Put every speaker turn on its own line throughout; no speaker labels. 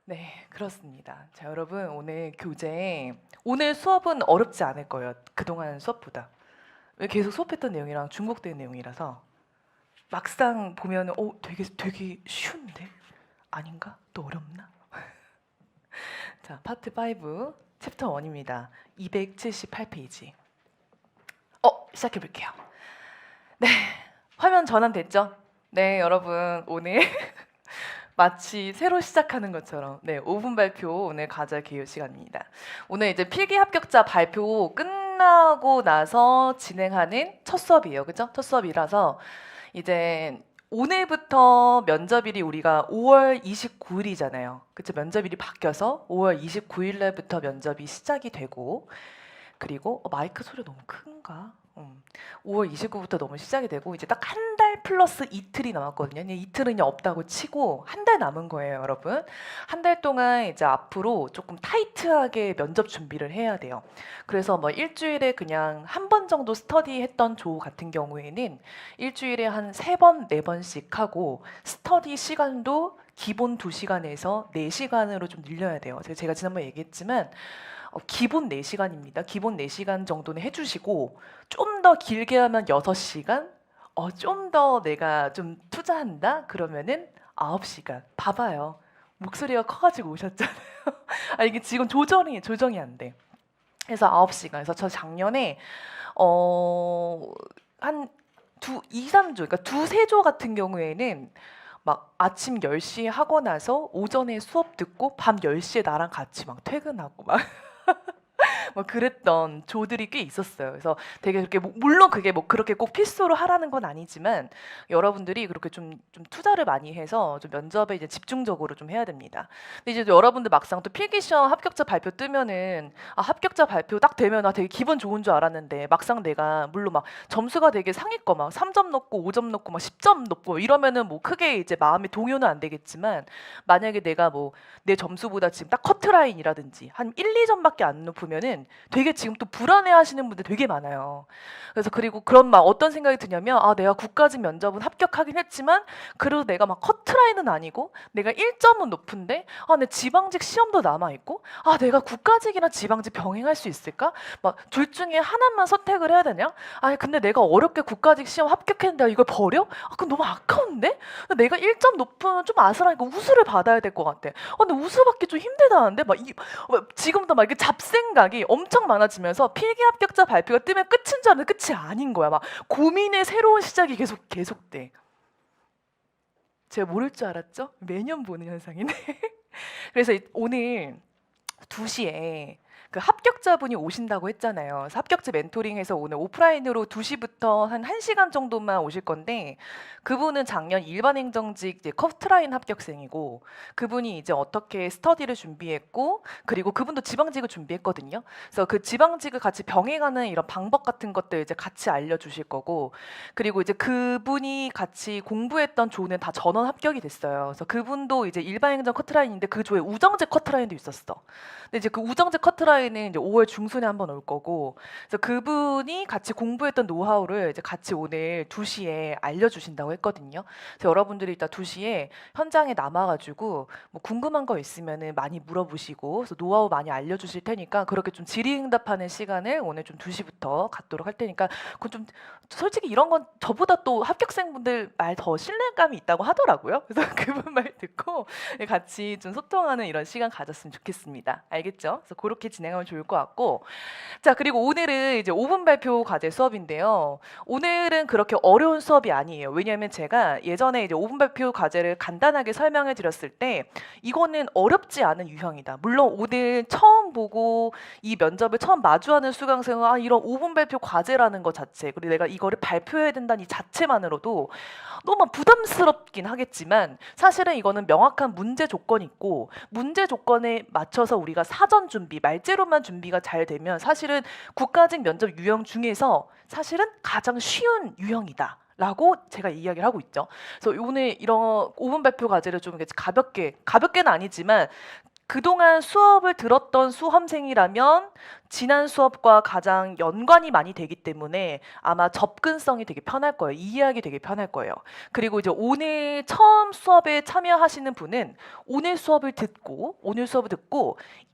네, 그렇습니다. 자, 여러분 오늘 수업은 어렵지 않을 거예요. 그동안 수업보다. 왜 계속 수업했던 내용이랑 중복된 내용이라서 막상 보면은 되게 쉬운데? 아닌가? 또 어렵나? 자, 파트 5 챕터 1입니다. 278페이지. 시작해 볼게요. 네, 화면 전환됐죠? 네, 여러분 오늘 마치 새로 시작하는 것처럼 5분 발표 오늘 가져 개요 시간입니다. 오늘 이제 필기 합격자 발표 끝나고 나서 진행하는 첫 수업이에요. 그죠? 첫 수업이라서 이제 오늘부터 면접일이 우리가 5월 29일이잖아요. 그쵸? 면접일이 바뀌어서 5월 29일 날부터 면접이 시작이 되고 그리고 마이크 소리 너무 큰가? 5월 29일부터 너무 시작이 되고 이제 딱 한 달 플러스 이틀이 남았거든요. 이틀은 그냥 없다고 치고 한 달 남은 거예요, 여러분. 한 달 동안 이제 앞으로 조금 타이트하게 면접 준비를 해야 돼요. 그래서 뭐 일주일에 그냥 한 번 정도 스터디 했던 조 같은 경우에는 일주일에 한 3번, 4번씩 하고 스터디 시간도 기본 2시간에서 4시간으로 좀 늘려야 돼요. 제가 지난번에 얘기했지만 기본 4시간입니다. 기본 4시간 정도는 해주시고 좀 더 길게 하면 6시간, 좀 더 내가 좀 투자한다? 그러면은 9시간. 봐봐요. 목소리가 커가지고 오셨잖아요. 이게 지금 조정이 안 돼. 그래서 9시간. 그래서 저 작년에 한 2, 3조, 그러니까 2, 3조 같은 경우에는 막 아침 10시에 하고 나서 오전에 수업 듣고 밤 10시에 나랑 같이 막 퇴근하고 막 뭐 그랬던 조들이 꽤 있었어요. 그래서 되게 그렇게 물론 그게 뭐 그렇게 꼭 필수로 하라는 건 아니지만 여러분들이 그렇게 좀 투자를 많이 해서 좀 면접에 이제 집중적으로 좀 해야 됩니다. 근데 이제 여러분들 막상 또 필기시험 합격자 발표 뜨면은 합격자 발표 딱 되면 되게 기분 좋은 줄 알았는데 막상 내가 물론 막 점수가 되게 상위권 막 3점 넣고 5점 넣고 막 10점 넣고 이러면은 뭐 크게 이제 마음이 동요는 안 되겠지만 만약에 내가 뭐 내 점수보다 지금 딱 커트라인이라든지 한 1, 2점밖에 안 높으면은 되게 지금 또 불안해하시는 분들 되게 많아요. 그래서 그리고 그런 막 어떤 생각이 드냐면 내가 국가직 면접은 합격하긴 했지만 그래도 내가 막 커트라인은 아니고 내가 1점은 높은데 내 지방직 시험도 남아 있고 내가 국가직이랑 지방직 병행할 수 있을까? 막 둘 중에 하나만 선택을 해야 되냐? 근데 내가 어렵게 국가직 시험 합격했는데 이걸 버려? 그럼 너무 아까운데? 내가 1점 높으면 좀 아슬하니까 우수를 받아야 될 것 같아. 근데 우수 받기 좀 힘들다는데 지금도 막 이게 잡생각이 엄청 많아지면서 필기 합격자 발표가 뜨면 끝인 줄 알았는데 끝이 아닌 거야. 막 고민의 새로운 시작이 계속돼. 제가 모를 줄 알았죠? 매년 보는 현상이네. 그래서 오늘 2시에 그 합격자분이 오신다고 했잖아요. 그래서 합격자 멘토링해서 오늘 오프라인으로 2시부터 한 1시간 정도만 오실 건데 그분은 작년 일반 행정직 이제 커트라인 합격생이고 그분이 이제 어떻게 스터디를 준비했고 그리고 그분도 지방직을 준비했거든요. 그래서 그 지방직을 같이 병행하는 이런 방법 같은 것들 이제 같이 알려주실 거고 그리고 이제 그분이 같이 공부했던 조는 다 전원 합격이 됐어요. 그래서 그분도 이제 일반 행정 커트라인인데 그 조에 우정직 커트라인도 있었어. 근데 이제 그 우정직 커트라인은 이제 5월 중순에 한번 올 거고, 그래서 그분이 같이 공부했던 노하우를 이제 같이 오늘 2시에 알려주신다고 했거든요. 그래서 여러분들이 이따 2시에 현장에 남아가지고 뭐 궁금한 거 있으면은 많이 물어보시고, 그래서 노하우 많이 알려주실 테니까 그렇게 좀 질의응답하는 시간을 오늘 좀 2시부터 갖도록 할 테니까, 그건 좀 솔직히 이런 건 저보다 또 합격생분들 말 더 신뢰감이 있다고 하더라고요. 그래서 그분 말 듣고 같이 좀 소통하는 이런 시간 가졌으면 좋겠습니다. 알겠죠? 그래서 그렇게 진행하면 좋을 것 같고, 자 그리고 오늘은 이제 5분 발표 과제 수업인데요. 오늘은 그렇게 어려운 수업이 아니에요. 왜냐하면 제가 예전에 이제 5분 발표 과제를 간단하게 설명해 드렸을 때 이거는 어렵지 않은 유형이다. 물론 오늘 처음 보고 이 면접을 처음 마주하는 수강생은 이런 5분 발표 과제라는 것 자체, 그리고 내가 이거를 발표해야 된다는 이 자체만으로도 너무 부담스럽긴 하겠지만 사실은 이거는 명확한 문제 조건이 있고 문제 조건에 맞춰서 우리가 사전 준비, 말재로만 준비가 잘 되면 사실은 국가직 면접 유형 중에서 사실은 가장 쉬운 유형이다. 라고 제가 이야기를 하고 있죠. 그래서 오늘 이런 5분 발표 과제를 좀 가볍게는 아니지만 그동안 수업을 들었던 수험생이라면 지난 수업과 가장 연관이 많이 되기 때문에 아마 접근성이 되게 편할 거예요. 이해하기 되게 편할 거예요. 그리고 이제 오늘 처음 수업에 참여하시는 분은 오늘 수업을 듣고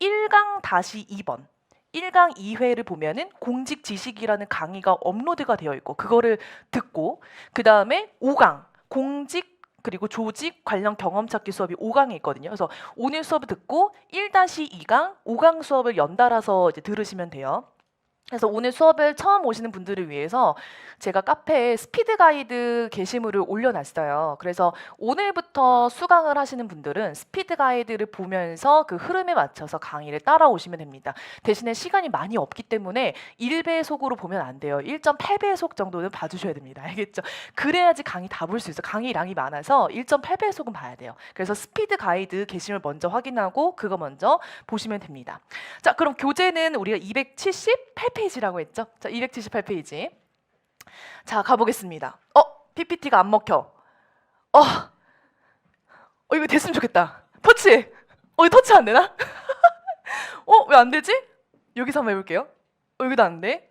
1강 다시 2번 1강 2회를 보면은 공직 지식이라는 강의가 업로드가 되어 있고 그거를 듣고 그 다음에 5강 공직 그리고 조직 관련 경험 찾기 수업이 5강에 있거든요. 그래서 오늘 수업을 듣고 1-2강, 5강 수업을 연달아서 이제 들으시면 돼요. 그래서 오늘 수업을 처음 오시는 분들을 위해서 제가 카페에 스피드 가이드 게시물을 올려놨어요. 그래서 오늘부터 수강을 하시는 분들은 스피드 가이드를 보면서 그 흐름에 맞춰서 강의를 따라오시면 됩니다. 대신에 시간이 많이 없기 때문에 1배속으로 보면 안 돼요. 1.8배속 정도는 봐주셔야 됩니다. 알겠죠? 그래야지 강의 다 볼 수 있어요. 강의량이 많아서 1.8배속은 봐야 돼요. 그래서 스피드 가이드 게시물 먼저 확인하고 그거 먼저 보시면 됩니다. 자, 그럼 교재는 우리가 278페이지라고 했죠? 자, 278페이지. 자, 가보겠습니다. PPT가 안 먹혀. 이거 됐으면 좋겠다. 터치. 이거 터치 안 되나? 왜 안 되지? 여기서 한번 해볼게요. 여기도 안 돼.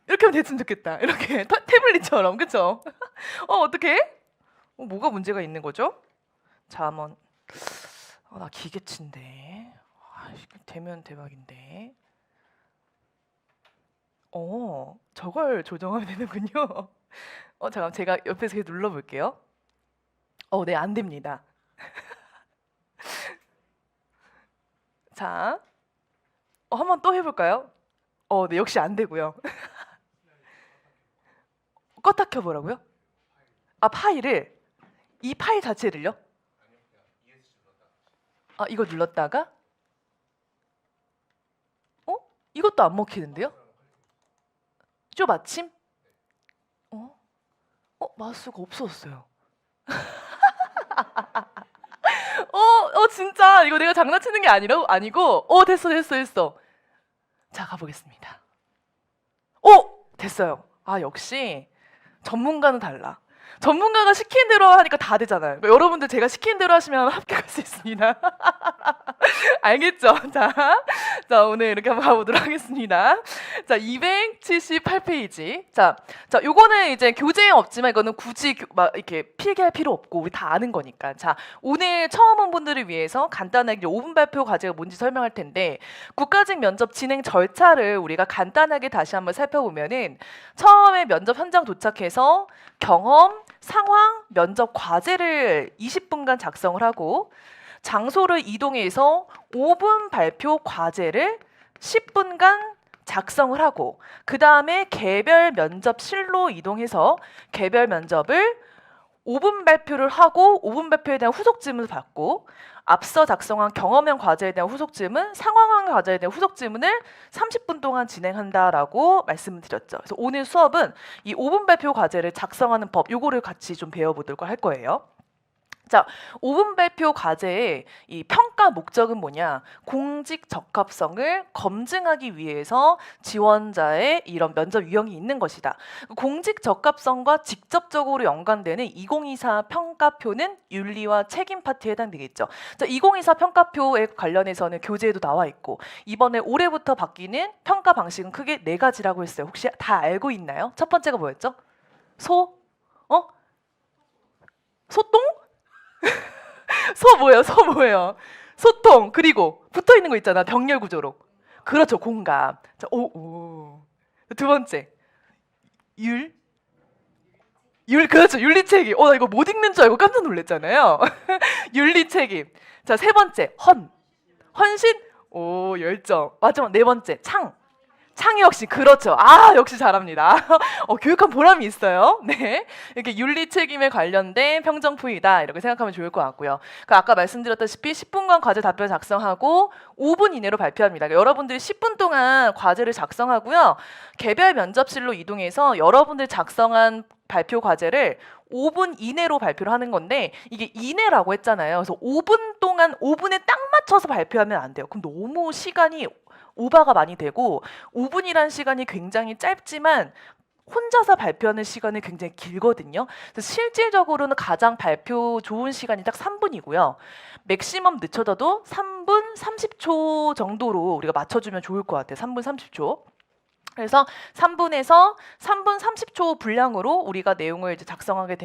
이렇게 하면 됐으면 좋겠다. 이렇게 태블릿처럼, 그쵸? 어떡해? 뭐가 문제가 있는 거죠? 자, 한번. 나 기계치인데. 이거 되면 대박인데. 저걸 조정하면 되는군요. 잠깐 제가 옆에서 계속 눌러볼게요. 네, 안 됩니다. 자, 한번 또 해볼까요? 네, 역시 안 되고요. 껐다 켜보라고요? 파일을 이 파일 자체를요? 이거 눌렀다가 이것도 안 먹히는데요? 좀 아침? 마우스가 없어졌어요. 진짜 이거 내가 장난치는 게 아니고 됐어. 자, 가보겠습니다. 됐어요. 역시 전문가는 달라. 전문가가 시키는 대로 하니까 다 되잖아요. 그러니까 여러분들 제가 시키는 대로 하시면 합격할 수 있습니다. 알겠죠? 자, 오늘 이렇게 한번 가보도록 하겠습니다. 자, 278페이지. 자, 요거는 이제 교재에 없지만 이거는 굳이 막 이렇게 필기할 필요 없고 우리 다 아는 거니까. 자, 오늘 처음 온 분들을 위해서 간단하게 5분 발표 과제가 뭔지 설명할 텐데 국가직 면접 진행 절차를 우리가 간단하게 다시 한번 살펴보면은 처음에 면접 현장 도착해서 경험, 상황, 면접 과제를 20분간 작성을 하고 장소를 이동해서 5분 발표 과제를 10분간 작성을 하고 그 다음에 개별 면접실로 이동해서 개별 면접을 5분 발표를 하고 5분 발표에 대한 후속 질문을 받고 앞서 작성한 경험형 과제에 대한 후속 질문, 상황형 과제에 대한 후속 질문을 30분 동안 진행한다라고 말씀을 드렸죠. 그래서 오늘 수업은 이 5분 발표 과제를 작성하는 법, 요거를 같이 좀 배워보도록 할 거예요. 자, 5분 발표 과제의 이 평가 목적은 뭐냐? 공직 적합성을 검증하기 위해서 지원자의 이런 면접 유형이 있는 것이다. 공직 적합성과 직접적으로 연관되는 2024 평가표는 윤리와 책임 파트에 해당되겠죠. 자, 2024 평가표에 관련해서는 교재에도 나와 있고 이번에 올해부터 바뀌는 평가 방식은 크게 4가지라고 했어요. 혹시 다 알고 있나요? 첫 번째가 뭐였죠? 소똥? 소 뭐예요? 소통, 그리고 붙어 있는 거 있잖아. 병렬 구조로. 그렇죠. 공감. 자, 두 번째. 그렇죠. 윤리 책임. 나 이거 못 읽는 줄 알고 깜짝 놀랐잖아요. 윤리 책임. 자, 세 번째. 헌신. 열정. 마지막 4번째. 창의 혁신. 그렇죠. 역시 잘합니다. 교육한 보람이 있어요. 네, 이렇게 윤리 책임에 관련된 평정풀이다 이렇게 생각하면 좋을 것 같고요. 아까 말씀드렸다시피 10분간 과제 답변 작성하고 5분 이내로 발표합니다. 그러니까 여러분들이 10분 동안 과제를 작성하고요. 개별 면접실로 이동해서 여러분들 작성한 발표 과제를 5분 이내로 발표를 하는 건데 이게 이내라고 했잖아요. 그래서 5분 동안 5분에 딱 맞춰서 발표하면 안 돼요. 그럼 너무 시간이 오바가 많이 되고 5분이라는 시간이 굉장히 짧지만 혼자서 발표하는 시간이 굉장히 길거든요. 그래서 실질적으로는 가장 발표 좋은 시간이 딱 3분이고요. 맥시멈 늦춰져도 3분 30초 정도로 우리가 맞춰주면 좋을 것 같아요. 3분 30초. 그래서 3분에서 3분 30초 분량으로 우리가 내용을 이제 작성하게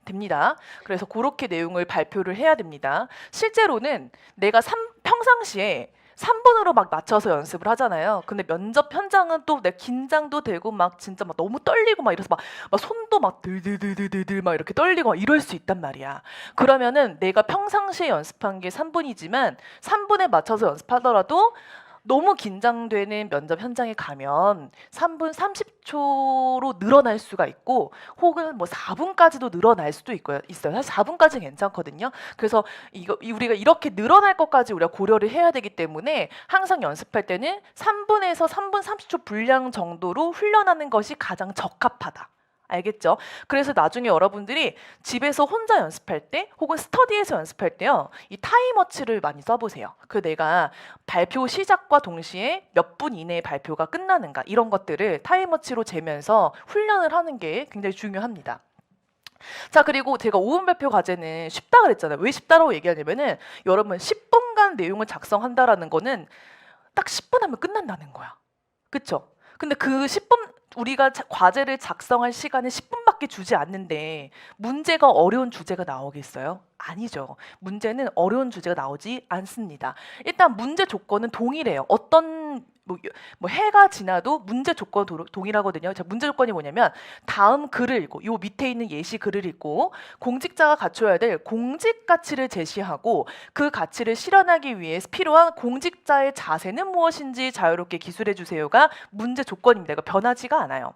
됩니다. 그래서 그렇게 내용을 발표를 해야 됩니다. 실제로는 내가 평상시에 3분으로 막 맞춰서 연습을 하잖아요. 근데 면접 현장은 또 내 긴장도 되고 막 진짜 막 너무 떨리고 막 이래서 막 손도 막 들들들들들 막 이렇게 떨리고 막 이럴 수 있단 말이야. 그러면은 내가 평상시에 연습한 게 3분이지만 3분에 맞춰서 연습하더라도 너무 긴장되는 면접 현장에 가면 3분 30초로 늘어날 수가 있고 혹은 뭐 4분까지도 늘어날 수도 있어요. 사실 4분까지는 괜찮거든요. 그래서 우리가 이렇게 늘어날 것까지 우리가 고려를 해야 되기 때문에 항상 연습할 때는 3분에서 3분 30초 분량 정도로 훈련하는 것이 가장 적합하다. 알겠죠? 그래서 나중에 여러분들이 집에서 혼자 연습할 때 혹은 스터디에서 연습할 때요. 이 타임워치를 많이 써보세요. 그 내가 발표 시작과 동시에 몇 분 이내에 발표가 끝나는가 이런 것들을 타임워치로 재면서 훈련을 하는 게 굉장히 중요합니다. 자, 그리고 제가 5분 발표 과제는 쉽다 그랬잖아요. 왜 쉽다라고 얘기하냐면은 여러분 10분간 내용을 작성한다라는 거는 딱 10분 하면 끝난다는 거야. 그쵸? 근데 그 10분 우리가 과제를 작성할 시간을 10분밖에 주지 않는데 문제가 어려운 주제가 나오겠어요? 아니죠. 문제는 어려운 주제가 나오지 않습니다. 일단 문제 조건은 동일해요. 어떤 뭐 해가 지나도 문제 조건 동일하거든요. 자, 문제 조건이 뭐냐면 다음 글을 읽고 요 밑에 있는 예시 글을 읽고 공직자가 갖춰야 될 공직 가치를 제시하고 그 가치를 실현하기 위해 필요한 공직자의 자세는 무엇인지 자유롭게 기술해 주세요가 문제 조건입니다. 이거 변하지가 않아요.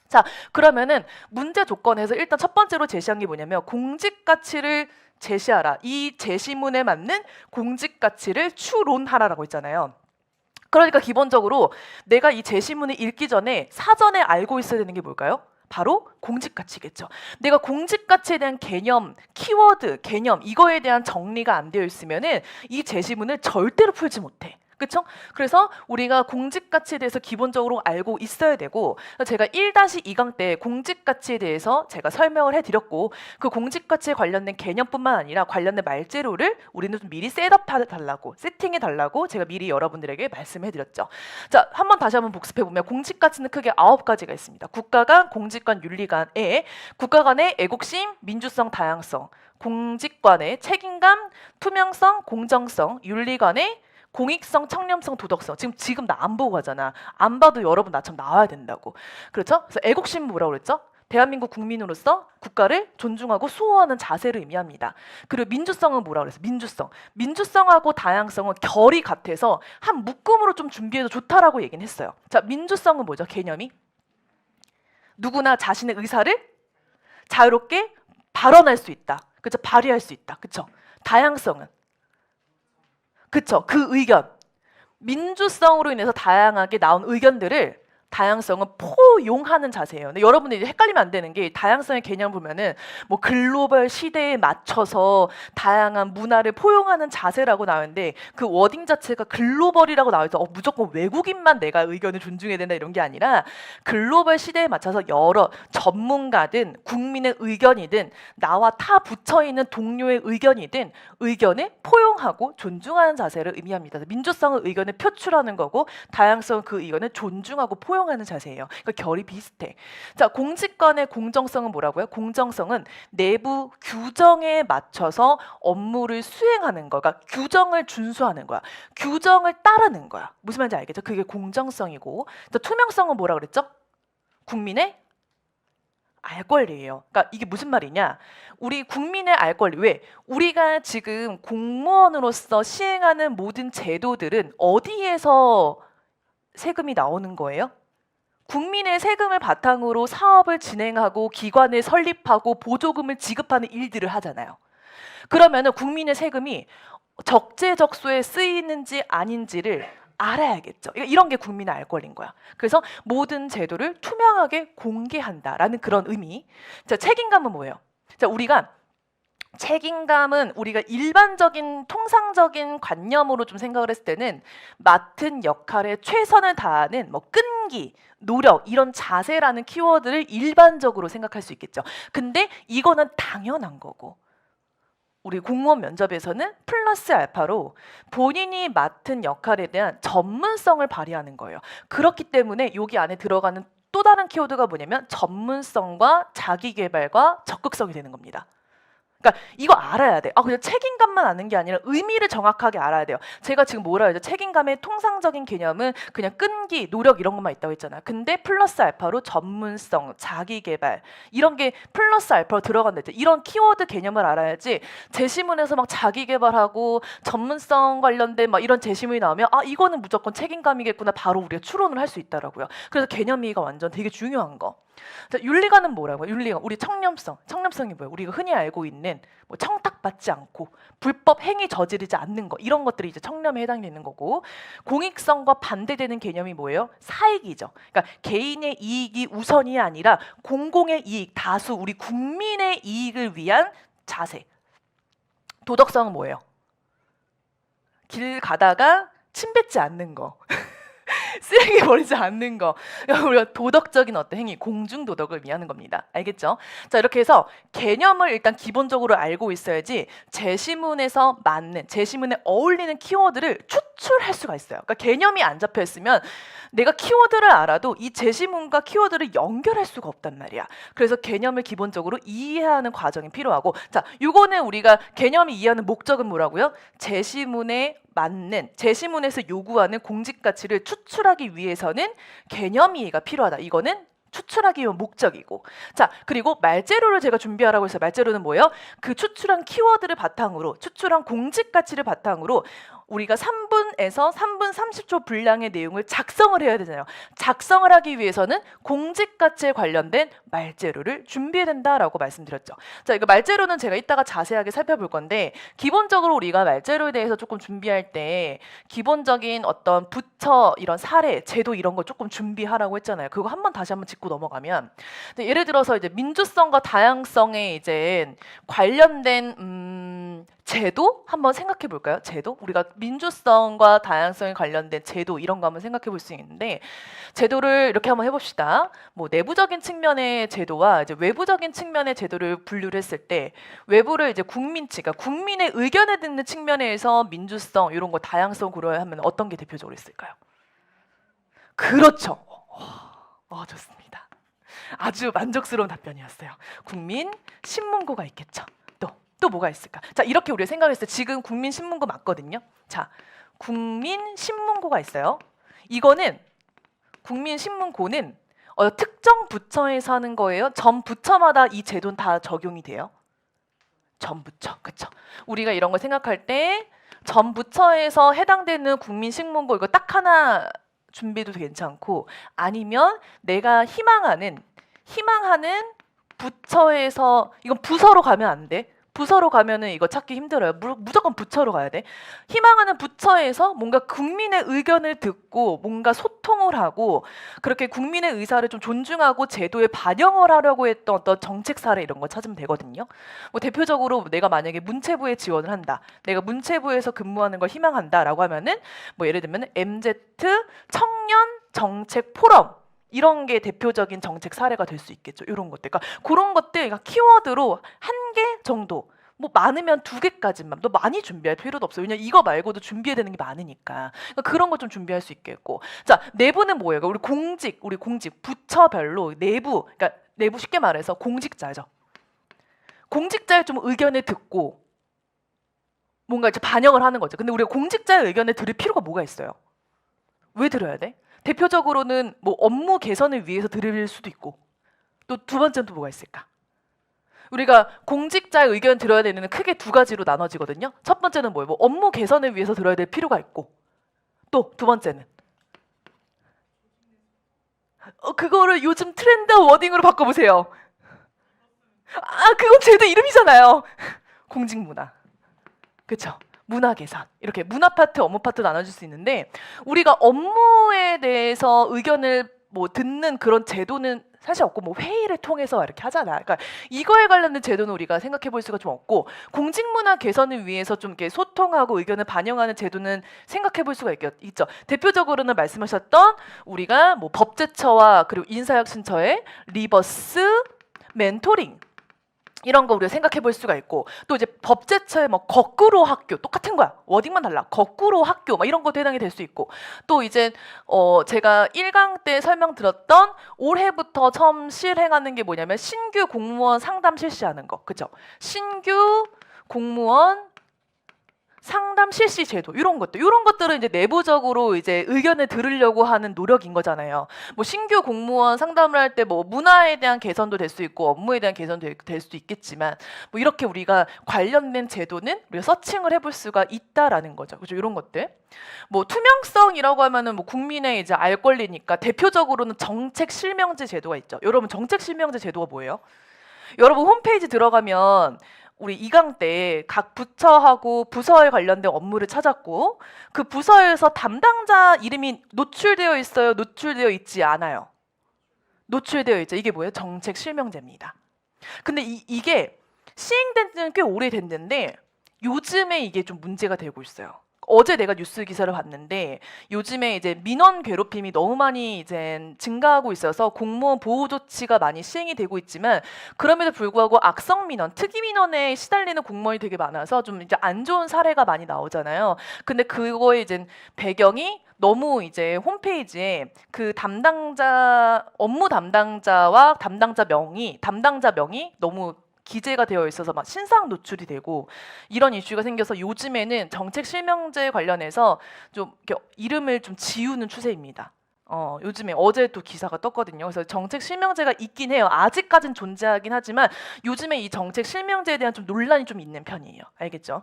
자, 그러면은 문제 조건에서 일단 첫 번째로 제시한 게 뭐냐면 공직 가치를 제시하라. 이 제시문에 맞는 공직 가치를 추론하라라고 있잖아요. 그러니까 기본적으로 내가 이 제시문을 읽기 전에 사전에 알고 있어야 되는 게 뭘까요? 바로 공직가치겠죠. 내가 공직가치에 대한 개념, 키워드, 개념 이거에 대한 정리가 안 되어 있으면은 이 제시문을 절대로 풀지 못해. 그렇죠? 그래서 우리가 공직가치에 대해서 기본적으로 알고 있어야 되고 제가 1-2강 때 공직가치에 대해서 제가 설명을 해드렸고 그 공직가치에 관련된 개념뿐만 아니라 관련된 말재료를 우리는 좀 미리 셋업해달라고 세팅해달라고 제가 미리 여러분들에게 말씀해드렸죠. 자, 다시 한번 복습해보면 공직가치는 크게 9가지가 있습니다. 국가간, 공직관, 윤리관에 국가간의 애국심, 민주성, 다양성, 공직관의 책임감, 투명성, 공정성, 윤리관의 공익성, 청렴성, 도덕성. 지금 나 안 보고 가잖아. 안 봐도 여러분 나처럼 나와야 된다고. 그렇죠? 그래서 애국심은 뭐라고 그랬죠? 대한민국 국민으로서 국가를 존중하고 수호하는 자세를 의미합니다. 그리고 민주성은 뭐라고 그랬어요? 민주성. 민주성하고 다양성은 결이 같아서 한 묶음으로 좀 준비해도 좋다라고 얘기는 했어요. 자, 민주성은 뭐죠? 개념이? 누구나 자신의 의사를 자유롭게 발언할 수 있다. 그렇죠? 발휘할 수 있다. 그렇죠? 다양성은 그쵸. 그 의견. 민주성으로 인해서 다양하게 나온 의견들을 다양성은 포용하는 자세예요. 근데 여러분들이 헷갈리면 안 되는 게 다양성의 개념을 보면은 뭐 글로벌 시대에 맞춰서 다양한 문화를 포용하는 자세라고 나오는데 그 워딩 자체가 글로벌이라고 나와서 무조건 외국인만 내가 의견을 존중해야 된다 이런 게 아니라 글로벌 시대에 맞춰서 여러 전문가든 국민의 의견이든 나와 타 붙어 있는 동료의 의견이든 의견을 포용하고 존중하는 자세를 의미합니다. 민주성은 의견을 표출하는 거고 다양성은 그 의견을 존중하고 포용하는 자세예요. 그러니까 결이 비슷해. 자, 공직관의 공정성은 뭐라고요? 공정성은 내부 규정에 맞춰서 업무를 수행하는 거야. 그러니까 규정을 준수하는 거야. 규정을 따르는 거야. 무슨 말인지 알겠죠? 그게 공정성이고. 자, 투명성은 뭐라 그랬죠? 국민의 알 권리예요. 그러니까 이게 무슨 말이냐? 우리 국민의 알 권리. 왜? 우리가 지금 공무원으로서 시행하는 모든 제도들은 어디에서 세금이 나오는 거예요? 국민의 세금을 바탕으로 사업을 진행하고 기관을 설립하고 보조금을 지급하는 일들을 하잖아요. 그러면은 국민의 세금이 적재적소에 쓰이는지 아닌지를 알아야겠죠. 이런 게 국민의 알 권리인 거야. 그래서 모든 제도를 투명하게 공개한다라는 그런 의미. 자, 책임감은 뭐예요? 자, 우리가 책임감은 우리가 일반적인 통상적인 관념으로 좀 생각을 했을 때는 맡은 역할에 최선을 다하는 뭐 끈기, 노력 이런 자세라는 키워드를 일반적으로 생각할 수 있겠죠. 근데 이거는 당연한 거고 우리 공무원 면접에서는 플러스 알파로 본인이 맡은 역할에 대한 전문성을 발휘하는 거예요. 그렇기 때문에 여기 안에 들어가는 또 다른 키워드가 뭐냐면 전문성과 자기계발과 적극성이 되는 겁니다. 그러니까 이거 알아야 돼. 그냥 책임감만 아는 게 아니라 의미를 정확하게 알아야 돼요. 제가 지금 뭐라 해야죠? 책임감의 통상적인 개념은 그냥 끈기, 노력 이런 것만 있다고 했잖아요. 근데 플러스 알파로 전문성, 자기계발 이런 게 플러스 알파로 들어간다 했죠. 이런 키워드 개념을 알아야지 제시문에서 막 자기계발하고 전문성 관련된 막 이런 제시문이 나오면 이거는 무조건 책임감이겠구나 바로 우리가 추론을 할 수 있다라고요. 그래서 개념이가 완전 되게 중요한 거. 자, 윤리관은 뭐라고요? 윤리관 우리 청렴성, 청렴성이 뭐예요? 우리가 흔히 알고 있는 뭐 청탁받지 않고 불법 행위 저지르지 않는 거 이런 것들이 이제 청렴에 해당되는 거고 공익성과 반대되는 개념이 뭐예요? 사익이죠. 그러니까 개인의 이익이 우선이 아니라 공공의 이익, 다수 우리 국민의 이익을 위한 자세. 도덕성은 뭐예요? 길 가다가 침 뱉지 않는 거. 쓰레기 버리지 않는 거. 우리가 도덕적인 어떤 행위, 공중 도덕을 의미하는 겁니다. 알겠죠? 자, 이렇게 해서 개념을 일단 기본적으로 알고 있어야지 제시문에서 맞는, 제시문에 어울리는 키워드를 추출할 수가 있어요. 그러니까 개념이 안 잡혀 있으면 내가 키워드를 알아도 이 제시문과 키워드를 연결할 수가 없단 말이야. 그래서 개념을 기본적으로 이해하는 과정이 필요하고, 자, 요거는 우리가 개념이 이해하는 목적은 뭐라고요? 제시문에 맞는, 제시문에서 요구하는 공직 가치를 추출하기 위해서는 개념 이해가 필요하다. 이거는 추출하기 위한 목적이고, 자, 그리고 말재료를 제가 준비하라고 해서 말재료는 뭐예요? 그 추출한 키워드를 바탕으로, 추출한 공직 가치를 바탕으로 우리가 3분에서 3분 30초 분량의 내용을 작성을 해야 되잖아요. 작성을 하기 위해서는 공직 가치에 관련된 말재료를 준비해야 된다라고 말씀드렸죠. 자, 이거 말재료는 제가 이따가 자세하게 살펴볼 건데, 기본적으로 우리가 말재료에 대해서 조금 준비할 때 기본적인 어떤 부처 이런 사례, 제도 이런 거 조금 준비하라고 했잖아요. 그거 다시 한번 짚고 넘어가면, 예를 들어서 이제 민주성과 다양성에 이제 관련된 제도 한번 생각해 볼까요? 제도? 우리가 민주성과 다양성에 관련된 제도 이런 거 한번 생각해 볼 수 있는데, 제도를 이렇게 한번 해봅시다. 뭐 내부적인 측면의 제도와 이제 외부적인 측면의 제도를 분류를 했을 때, 외부를 이제 국민치, 그러니까 국민의 의견을 듣는 측면에서 민주성 이런 거 다양성 고려해야 하면 어떤 게 대표적으로 있을까요? 그렇죠. 좋습니다. 아주 만족스러운 답변이었어요. 국민 신문고가 있겠죠. 또 뭐가 있을까? 자, 이렇게 우리가 생각했을 때 지금 국민 신문고 맞거든요. 자, 국민 신문고가 있어요. 이거는 국민 신문고는 특정 부처에서 하는 거예요. 전 부처마다 이 제도는 다 적용이 돼요. 전 부처, 그렇죠? 우리가 이런 걸 생각할 때 전 부처에서 해당되는 국민 신문고 이거 딱 하나 준비해도 괜찮고, 아니면 내가 희망하는 부처에서, 이건 부서로 가면 안 돼. 부서로 가면은 이거 찾기 힘들어요. 무조건 부처로 가야 돼. 희망하는 부처에서 뭔가 국민의 의견을 듣고 뭔가 소통을 하고 그렇게 국민의 의사를 좀 존중하고 제도에 반영을 하려고 했던 어떤 정책 사례 이런 거 찾으면 되거든요. 뭐 대표적으로 내가 만약에 문체부에 지원을 한다. 내가 문체부에서 근무하는 걸 희망한다라고 하면은 뭐 예를 들면 MZ 청년 정책 포럼 이런 게 대표적인 정책 사례가 될 수 있겠죠. 이런 것들. 그러니까 그런 것들, 그러니까 키워드로 1개 정도, 뭐 많으면 2개까지만. 너 많이 준비할 필요도 없어요. 왜냐면 이거 말고도 준비해야 되는 게 많으니까. 그러니까 그런 거 좀 준비할 수 있겠고. 자, 내부는 뭐예요? 우리 공직, 부처별로 내부, 그러니까 내부 쉽게 말해서 공직자죠. 공직자의 좀 의견을 듣고 뭔가 이제 반영을 하는 거죠. 근데 우리가 공직자의 의견을 들을 필요가 뭐가 있어요? 왜 들어야 돼? 대표적으로는 뭐 업무 개선을 위해서 들을 수도 있고, 또 두 번째는 또 뭐가 있을까? 우리가 공직자의 의견 들어야 되는 크게 2가지로 나눠지거든요. 첫 번째는 뭐예요? 뭐 업무 개선을 위해서 들어야 될 필요가 있고, 또 두 번째는 그거를 요즘 트렌드 워딩으로 바꿔보세요. 그건 제도 이름이잖아요. 공직문화. 그렇죠? 문화 개선. 이렇게 문화 파트, 업무 파트 나눠줄 수 있는데, 우리가 업무에 대해서 의견을 뭐 듣는 그런 제도는 사실 없고 뭐 회의를 통해서 이렇게 하잖아. 그러니까 이거에 관련된 제도는 우리가 생각해 볼 수가 좀 없고 공직문화 개선을 위해서 좀 이렇게 소통하고 의견을 반영하는 제도는 생각해 볼 수가 있죠. 대표적으로는 말씀하셨던 우리가 뭐 법제처와 그리고 인사혁신처의 리버스 멘토링 이런 거 우리가 생각해 볼 수가 있고 또 이제 법제처의 뭐 거꾸로 학교 똑같은 거야. 워딩만 달라. 거꾸로 학교 막 이런 것도 해당이 될 수 있고 또 이제 제가 1강 때 설명드렸던 올해부터 처음 실행하는 게 뭐냐면 신규 공무원 상담 실시하는 거. 그죠? 신규 공무원 상담 실시 제도 이런 것들은 이제 내부적으로 이제 의견을 들으려고 하는 노력인 거잖아요. 뭐 신규 공무원 상담을 할 때 뭐 문화에 대한 개선도 될 수 있고 업무에 대한 개선도 될 수도 있겠지만 뭐 이렇게 우리가 관련된 제도는 우리가 서칭을 해볼 수가 있다라는 거죠. 그죠? 이런 것들. 뭐 투명성이라고 하면은 뭐 국민의 이제 알 권리니까 대표적으로는 정책 실명제 제도가 있죠. 여러분 정책 실명제 제도가 뭐예요? 여러분 홈페이지 들어가면 우리 2강 때 각 부처하고 부서에 관련된 업무를 찾았고 그 부서에서 담당자 이름이 노출되어 있어요? 노출되어 있지 않아요? 노출되어 있죠. 이게 뭐예요? 정책 실명제입니다. 근데 이게 시행된 지는 꽤 오래됐는데 요즘에 이게 좀 문제가 되고 있어요. 어제 내가 뉴스 기사를 봤는데 요즘에 이제 민원 괴롭힘이 너무 많이 이제 증가하고 있어서 공무원 보호 조치가 많이 시행이 되고 있지만 그럼에도 불구하고 악성 민원, 특이 민원에 시달리는 공무원이 되게 많아서 좀 이제 안 좋은 사례가 많이 나오잖아요. 근데 그거에 이제 배경이 너무 이제 홈페이지에 그 담당자 업무 담당자와 담당자 명이 너무 기재가 되어 있어서 막 신상 노출이 되고 이런 이슈가 생겨서 요즘에는 정책 실명제 관련해서 좀 이렇게 이름을 좀 지우는 추세입니다. 요즘에 어제 또 기사가 떴거든요. 그래서 정책 실명제가 있긴 해요. 아직까진 존재하긴 하지만 요즘에 이 정책 실명제에 대한 좀 논란이 좀 있는 편이에요. 알겠죠?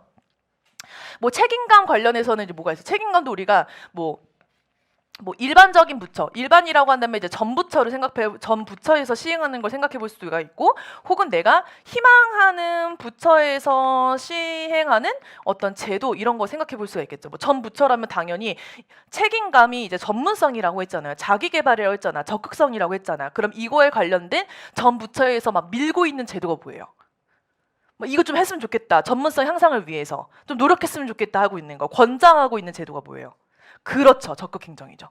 뭐 책임감 관련해서는 이제 뭐가 있어요? 책임감도 우리가 뭐 일반적인 부처, 일반이라고 한다면 이제 전 부처에서 시행하는 걸 생각해 볼 수가 있고, 혹은 내가 희망하는 부처에서 시행하는 어떤 제도 이런 거 생각해 볼 수가 있겠죠. 뭐 전 부처라면 당연히 책임감이 이제 전문성이라고 했잖아요. 자기 개발이라고 했잖아. 적극성이라고 했잖아. 그럼 이거에 관련된 전 부처에서 막 밀고 있는 제도가 뭐예요? 뭐 이거 좀 했으면 좋겠다. 전문성 향상을 위해서 좀 노력했으면 좋겠다 하고 있는 거, 권장하고 있는 제도가 뭐예요? 그렇죠. 적극 행정이죠.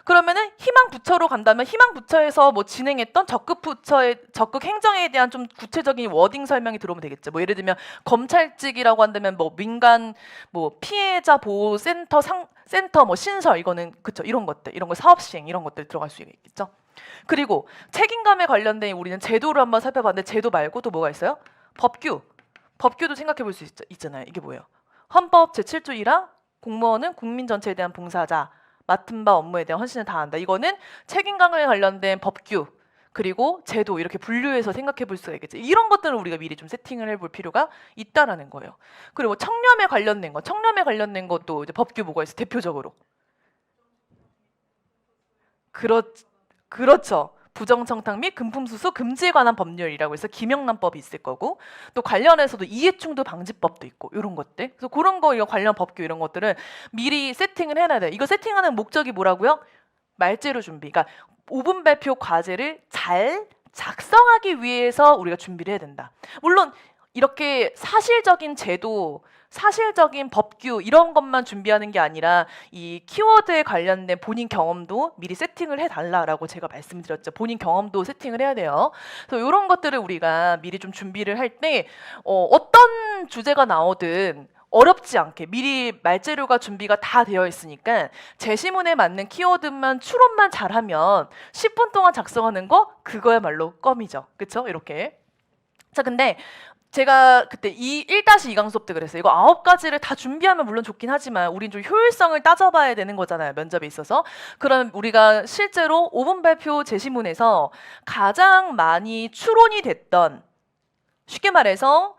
그러면은 희망 부처로 간다면 희망 부처에서 뭐 진행했던 적극 행정에 대한 좀 구체적인 워딩 설명이 들어오면 되겠죠. 뭐 예를 들면 검찰직이라고 한다면 뭐 민간 뭐 피해자 보호 센터 뭐 신설 이거는 그쵸 이런 거 사업 시행 이런 것들 들어갈 수 있겠죠. 그리고 책임감에 관련된 우리는 제도를 한번 살펴봤는데 제도 말고 또 뭐가 있어요? 법규도 생각해 볼 수 있잖아요. 이게 뭐예요? 헌법 제7조 1화 공무원은 국민 전체에 대한 봉사자 맡은 바 업무에 대한 헌신을 다한다. 이거는 책임감에 관련된 법규 그리고 제도 이렇게 분류해서 생각해 볼 수가 있겠죠. 이런 것들을 우리가 미리 좀 세팅을 해볼 필요가 있다라는 거예요. 그리고 청렴에 관련된 것도 이제 법규 뭐가 있어? 대표적으로 그렇죠. 부정청탁 및 금품수수 금지에 관한 법률이라고 해서 김영란법이 있을 거고 또 관련해서도 이해충돌 방지법도 있고 이런 것들. 그래서 그런 거 이거 관련 법규 이런 것들은 미리 세팅을 해놔야 돼요. 이거 세팅하는 목적이 뭐라고요? 말재료 준비. 그러니까 5분 발표 과제를 잘 작성하기 위해서 우리가 준비를 해야 된다. 물론 이렇게 사실적인 제도, 사실적인 법규 이런 것만 준비하는 게 아니라 이 키워드에 관련된 본인 경험도 미리 세팅을 해달라라고 제가 말씀드렸죠. 본인 경험도 세팅을 해야 돼요. 그래서 이런 것들을 우리가 미리 좀 준비를 할 때 어떤 주제가 나오든 어렵지 않게 미리 말재료가 준비가 다 되어 있으니까 제시문에 맞는 키워드만 추론만 잘하면 10분 동안 작성하는 거 그거야말로 껌이죠. 그렇죠? 이렇게. 자, 근데 제가 그때 1-2강 수업 때 그랬어요. 이거 9가지를 다 준비하면 물론 좋긴 하지만 우린 좀 효율성을 따져봐야 되는 거잖아요. 면접에 있어서. 그럼 우리가 실제로 5분 발표 제시문에서 가장 많이 추론이 됐던 쉽게 말해서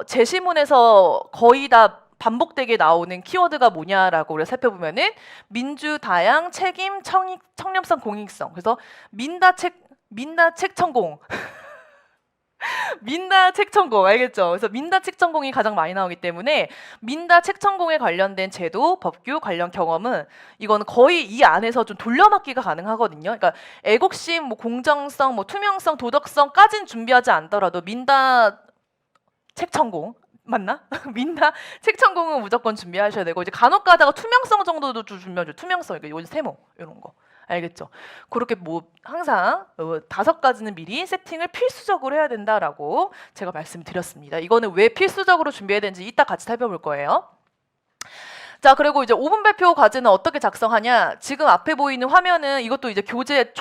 제시문에서 거의 다 반복되게 나오는 키워드가 뭐냐라고 우리가 살펴보면은 민주, 다양, 책임, 청렴성, 공익성. 그래서 민다책 천공 민다 책천공 알겠죠? 그래서 민다 책천공이 가장 많이 나오기 때문에 민다 책천공에 관련된 제도, 법규 관련 경험은 이거는 거의 이 안에서 좀 돌려막기가 가능하거든요. 그러니까 애국심, 뭐 공정성, 뭐 투명성, 도덕성까진 준비하지 않더라도 민다 책천공 맞나? 민다 책천공은 무조건 준비하셔야 되고 이제 간혹 가다가 투명성 정도도 좀 준비하죠. 투명성, 이거 세모 이런 거. 알겠죠? 그렇게 뭐 항상 5가지는 미리 세팅을 필수적으로 해야 된다라고 제가 말씀드렸습니다. 이거는 왜 필수적으로 준비해야 되는지 이따 같이 살펴볼 거예요. 자, 그리고 이제 5분 발표 과제는 어떻게 작성하냐? 지금 앞에 보이는 화면은 이것도 이제 교재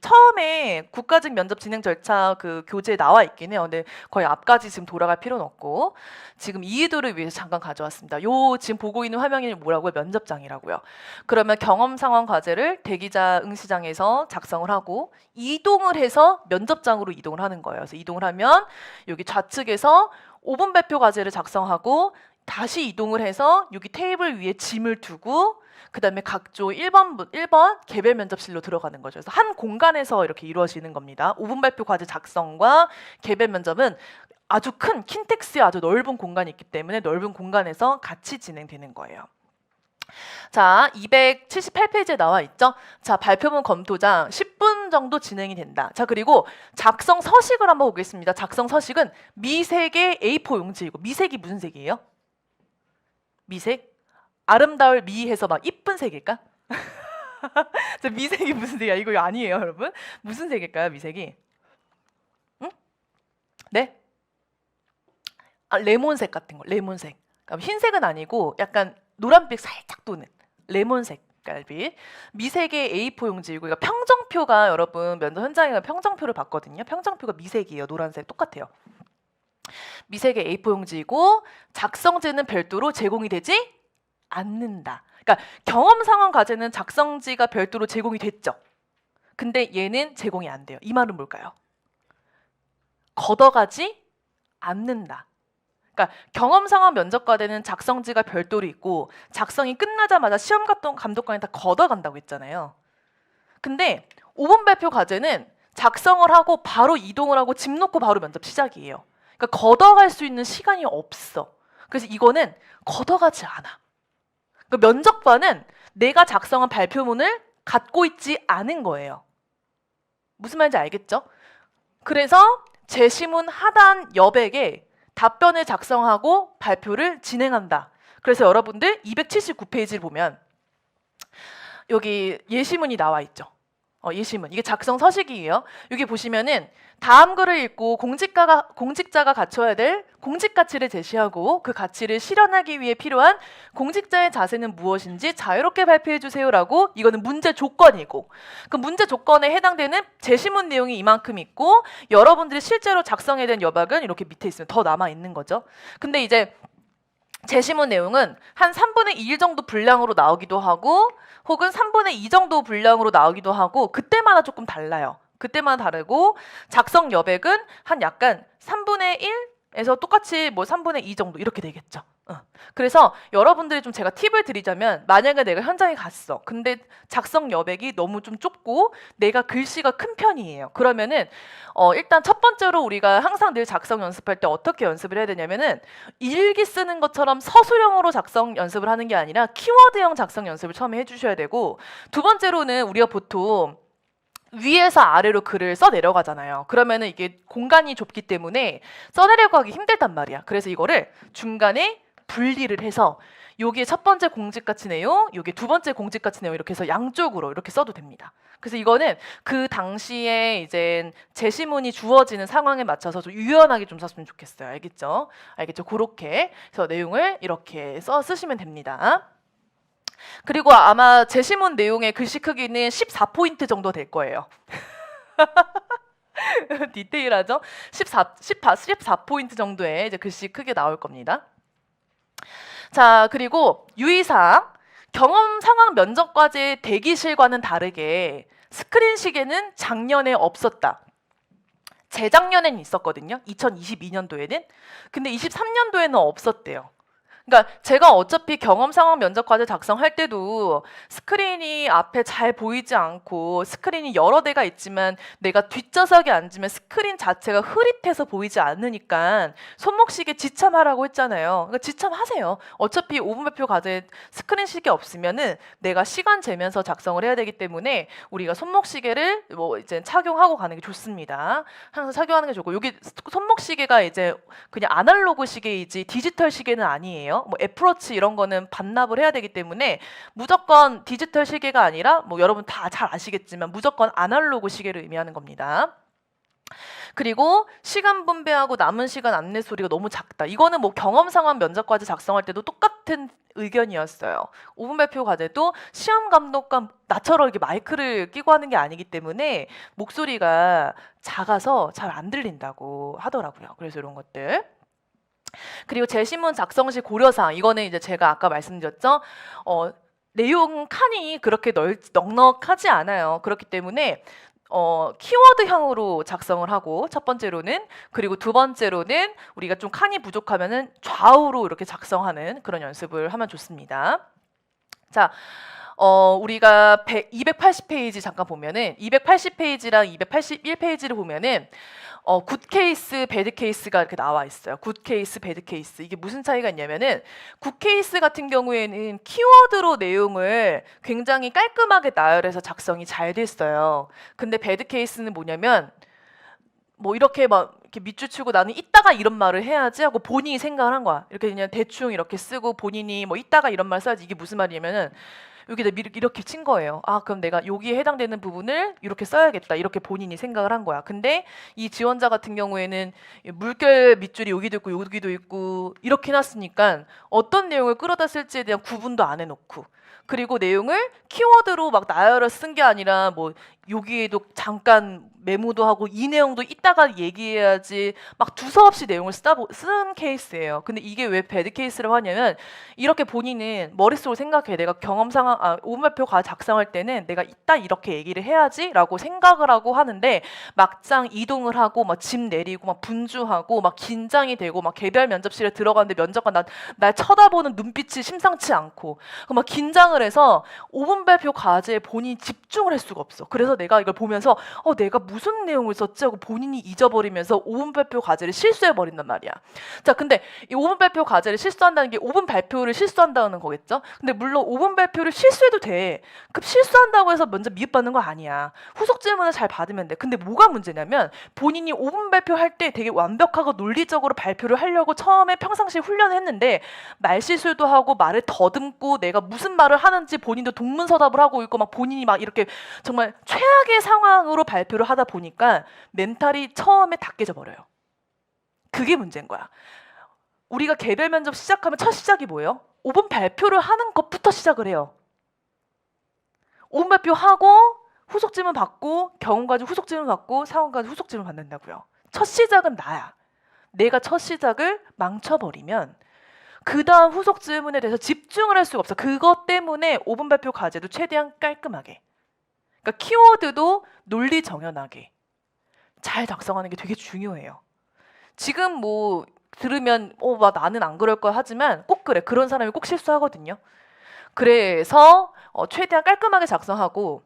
처음에 국가직 면접 진행 절차 그 교재에 나와 있긴 해요. 근데 거의 앞까지 지금 돌아갈 필요는 없고 지금 이해도를 위해서 잠깐 가져왔습니다. 요 지금 보고 있는 화면이 뭐라고요? 면접장이라고요. 그러면 경험 상황 과제를 대기자 응시장에서 작성을 하고 이동을 해서 면접장으로 이동을 하는 거예요. 그래서 이동을 하면 여기 좌측에서 5분 발표 과제를 작성하고 다시 이동을 해서 여기 테이블 위에 짐을 두고 그 다음에 각조 1번 개별 면접실로 들어가는 거죠. 그래서 한 공간에서 이렇게 이루어지는 겁니다. 5분 발표 과제 작성과 개별 면접은 아주 큰 킨텍스의 아주 넓은 공간이 있기 때문에 넓은 공간에서 같이 진행되는 거예요. 자, 278페이지에 나와 있죠. 자, 발표문 검토장 10분 정도 진행이 된다. 자, 그리고 작성 서식을 한번 보겠습니다. 작성 서식은 미색의 A4 용지이고 미색이 무슨 색이에요? 미색? 아름다울 미해서 막 이쁜 색일까? 저 미색이 무슨 색이야? 이거 아니에요, 여러분? 무슨 색일까요, 미색이? 응? 네? 아, 레몬색 같은 거, 레몬색. 그러니까 흰색은 아니고 약간 노란빛 살짝 도는 레몬색 깔빛. 미색의 A4 용지이고 이거 평정표가 여러분 면접 현장에 가면 평정표를 봤거든요. 평정표가 미색이에요, 노란색 똑같아요. 미색의 A4 용지이고 작성지는 별도로 제공이 되지 않는다. 그러니까 경험 상황 과제는 작성지가 별도로 제공이 됐죠. 근데 얘는 제공이 안 돼요. 이 말은 뭘까요? 걷어가지 않는다. 그러니까 경험 상황 면접 과제는 작성지가 별도로 있고 작성이 끝나자마자 시험 감독관이 다 걷어간다고 했잖아요. 근데 5분 발표 과제는 작성을 하고 바로 이동을 하고 집 놓고 바로 면접 시작이에요. 그러니까 걷어갈 수 있는 시간이 없어. 그래서 이거는 걷어가지 않아. 그러니까 면접관은 내가 작성한 발표문을 갖고 있지 않은 거예요. 무슨 말인지 알겠죠? 그래서 제시문 하단 여백에 답변을 작성하고 발표를 진행한다. 그래서 여러분들 279페이지를 보면 여기 예시문이 나와 있죠. 예시문. 이게 작성 서식이에요. 여기 보시면은 다음 글을 읽고 공직자가 갖춰야 될 공직 가치를 제시하고 그 가치를 실현하기 위해 필요한 공직자의 자세는 무엇인지 자유롭게 발표해 주세요라고 이거는 문제 조건이고 그 문제 조건에 해당되는 제시문 내용이 이만큼 있고 여러분들이 실제로 작성해야 되는 여박은 이렇게 밑에 있으면 더 남아 있는 거죠. 근데 이제 제시문 내용은 한 3분의 1 정도 분량으로 나오기도 하고 혹은 3분의 2 정도 분량으로 나오기도 하고 그때마다 조금 달라요. 그때마다 다르고 작성 여백은 한 약간 3분의 1에서 똑같이 뭐 3분의 2 정도 이렇게 되겠죠. 그래서 여러분들이 좀 제가 팁을 드리자면 만약에 내가 현장에 갔어. 근데 작성 여백이 너무 좀 좁고 내가 글씨가 큰 편이에요. 그러면은 일단 첫 번째로 우리가 항상 늘 작성 연습할 때 어떻게 연습을 해야 되냐면은 일기 쓰는 것처럼 서술형으로 작성 연습을 하는 게 아니라 키워드형 작성 연습을 처음에 해주셔야 되고 두 번째로는 우리가 보통 위에서 아래로 글을 써 내려가잖아요. 그러면은 이게 공간이 좁기 때문에 써 내려가기 힘들단 말이야. 그래서 이거를 중간에 분리를 해서 여기에 첫 번째 공직가치 내용, 여기 두 번째 공직가치 내용 이렇게 해서 양쪽으로 이렇게 써도 됩니다. 그래서 이거는 그 당시에 이제 제시문이 주어지는 상황에 맞춰서 좀 유연하게 좀 썼으면 좋겠어요. 알겠죠? 알겠죠? 그렇게 해서 내용을 이렇게 쓰시면 됩니다. 그리고 아마 제시문 내용의 글씨 크기는 14포인트 정도 될 거예요. 디테일하죠? 14포인트 정도의 이제 글씨 크게 나올 겁니다. 자, 그리고 유의사항. 경험 상황 면접 과제 대기실과는 다르게 스크린식에는 작년에 없었다. 재작년에는 있었거든요. 2022년도에는. 근데 23년도에는 없었대요. 그러니까 제가 어차피 경험 상황 면접 과제 작성할 때도 스크린이 앞에 잘 보이지 않고 스크린이 여러 대가 있지만 내가 뒷좌석에 앉으면 스크린 자체가 흐릿해서 보이지 않으니까 손목시계 지참하라고 했잖아요. 그러니까 지참하세요. 어차피 5분 발표 과제 스크린 시계 없으면은 내가 시간 재면서 작성을 해야 되기 때문에 우리가 손목시계를 뭐 이제 착용하고 가는 게 좋습니다. 항상 착용하는 게 좋고, 여기 손목시계가 이제 그냥 아날로그 시계이지 디지털 시계는 아니에요. 뭐 애플워치 이런 거는 반납을 해야 되기 때문에 무조건 디지털 시계가 아니라, 뭐 여러분 다 잘 아시겠지만 무조건 아날로그 시계를 의미하는 겁니다. 그리고 시간 분배하고 남은 시간 안내 소리가 너무 작다. 이거는 뭐 경험 상황 면접 과제 작성할 때도 똑같은 의견이었어요. 5분 발표 과제도 시험 감독관 나처럼 이렇게 마이크를 끼고 하는 게 아니기 때문에 목소리가 작아서 잘 안 들린다고 하더라고요. 그래서 이런 것들. 그리고 제시문 작성 시 고려사항, 이거는 이제 제가 아까 말씀드렸죠. 내용 칸이 그렇게 넉넉하지 않아요. 그렇기 때문에 키워드형으로 작성을 하고, 첫 번째로는. 그리고 두 번째로는 우리가 좀 칸이 부족하면은 좌우로 이렇게 작성하는 그런 연습을 하면 좋습니다. 자, 우리가 280페이지 잠깐 보면은 280페이지랑 281페이지를 보면은 굿 케이스, 배드 케이스가 이렇게 나와 있어요. 굿 케이스, 배드 케이스. 이게 무슨 차이가 있냐면은 굿 케이스 같은 경우에는 키워드로 내용을 굉장히 깔끔하게 나열해서 작성이 잘 됐어요. 근데 배드 케이스는 뭐냐면 뭐 이렇게 막 이렇게 밑줄 치고 나는 이따가 이런 말을 해야지 하고 본인이 생각을 한 거야. 이렇게 그냥 대충 이렇게 쓰고 본인이 뭐 이따가 이런 말 써야지. 이게 무슨 말이냐면은 여기다 이렇게 친 거예요. 아, 그럼 내가 여기에 해당되는 부분을 이렇게 써야겠다. 이렇게 본인이 생각을 한 거야. 근데 이 지원자 같은 경우에는 물결 밑줄이 여기도 있고 여기도 있고 이렇게 해놨으니까 어떤 내용을 끌어다 쓸지에 대한 구분도 안 해놓고, 그리고 내용을 키워드로 막 나열을 쓴 게 아니라 뭐 여기에도 잠깐 메모도 하고 이 내용도 이따가 얘기해야지 막 두서없이 내용을 쓴 케이스예요. 근데 이게 왜 배드 케이스라고 하냐면 이렇게 본인은 머릿속으로 생각해. 내가 경험 상황, 5분 발표 과제 작성할 때는 내가 이따 이렇게 얘기를 해야지 라고 생각을 하고 하는데 막상 이동을 하고 막 짐 내리고 막 분주하고 막 긴장이 되고 막 개별 면접실에 들어가는데 면접관 날 쳐다보는 눈빛이 심상치 않고 막 긴장을 해서 5분 발표 과제에 본인이 집중을 할 수가 없어. 그래서 내가 이걸 보면서 내가 무슨 내용을 썼지 하고 본인이 잊어버리면서 5분 발표 과제를 실수해버린단 말이야. 자, 근데 이 5분 발표 과제를 실수한다는 게 5분 발표를 실수한다는 거겠죠? 근데 물론 5분 발표를 실수해도 돼. 그 실수한다고 해서 먼저 미흡받는 거 아니야. 후속 질문을 잘 받으면 돼. 근데 뭐가 문제냐면 본인이 5분 발표할 때 되게 완벽하고 논리적으로 발표를 하려고 처음에 평상시에 훈련을 했는데 말실수도 하고 말을 더듬고 내가 무슨 말을 하는지 본인도 동문서답을 하고 있고 막 본인이 막 이렇게 정말 최악의 상황으로 발표를 하다 보니까 멘탈이 처음에 다 깨져버려요. 그게 문제인 거야. 우리가 개별 면접 시작하면 첫 시작이 뭐예요? 5분 발표를 하는 것부터 시작을 해요. 5분 발표하고 후속 질문 받고 경험 가지고 후속 질문 받고 상황 가지고 후속 질문 받는다고요. 첫 시작은 나야. 내가 첫 시작을 망쳐버리면 그 다음 후속 질문에 대해서 집중을 할 수가 없어. 그것 때문에 5분 발표 과제도 최대한 깔끔하게, 그러니까 키워드도 논리 정연하게 잘 작성하는 게 되게 중요해요. 지금 뭐 들으면 나는 안 그럴 거야 하지만 꼭 그래. 그런 사람이 꼭 실수하거든요. 그래서 최대한 깔끔하게 작성하고,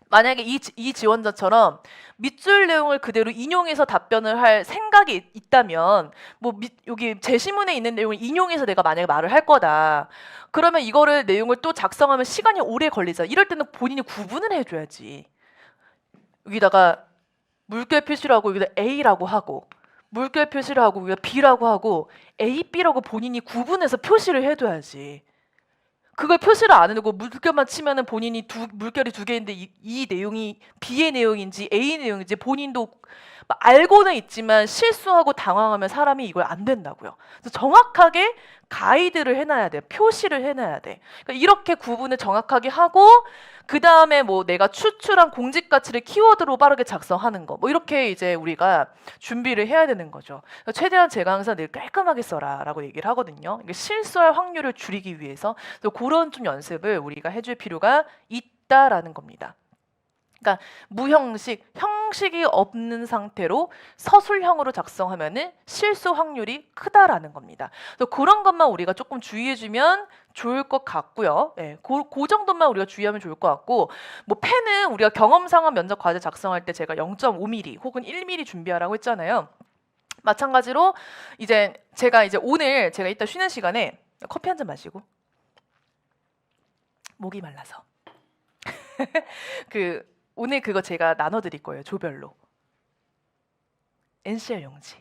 만약에 이 지원자처럼 밑줄 내용을 그대로 인용해서 답변을 할 생각이 있다면, 뭐 여기 제시문에 있는 내용을 인용해서 내가 만약에 말을 할 거다. 그러면 이거를 내용을 또 작성하면 시간이 오래 걸리잖아. 이럴 때는 본인이 구분을 해줘야지. 여기다가 물결 표시를 하고 여기다 A라고 하고 물결 표시를 하고 여기다 B라고 하고 A, B라고 본인이 구분해서 표시를 해둬야지. 그걸 표시를 안 해놓고 물결만 치면은 본인이 물결이 두 개인데 이 내용이 B의 내용인지 A의 내용인지 본인도 알고는 있지만 실수하고 당황하면 사람이 이걸 안 된다고요. 그래서 정확하게 가이드를 해놔야 돼. 표시를 해놔야 돼. 그러니까 이렇게 구분을 정확하게 하고 그 다음에 뭐 내가 추출한 공직 가치를 키워드로 빠르게 작성하는 거, 뭐 이렇게 이제 우리가 준비를 해야 되는 거죠. 그러니까 최대한 제가 항상 늘 깔끔하게 써라라고 얘기를 하거든요. 실수할 확률을 줄이기 위해서. 그래서 그런 좀 연습을 우리가 해줄 필요가 있다라는 겁니다. 그러니까 무형식, 형식이 없는 상태로 서술형으로 작성하면은 실수 확률이 크다라는 겁니다. 그래서 그런 것만 우리가 조금 주의해주면 좋을 것 같고요. 예, 그 정도만 우리가 주의하면 좋을 것 같고, 뭐 펜은 우리가 경험상황 면접 과제 작성할 때 제가 0.5mm 혹은 1mm 준비하라고 했잖아요. 마찬가지로 이제 제가 오늘 제가 이따 쉬는 시간에 커피 한 잔 마시고 목이 말라서 오늘 그거 제가 나눠드릴 거예요. 조별로. NCR 용지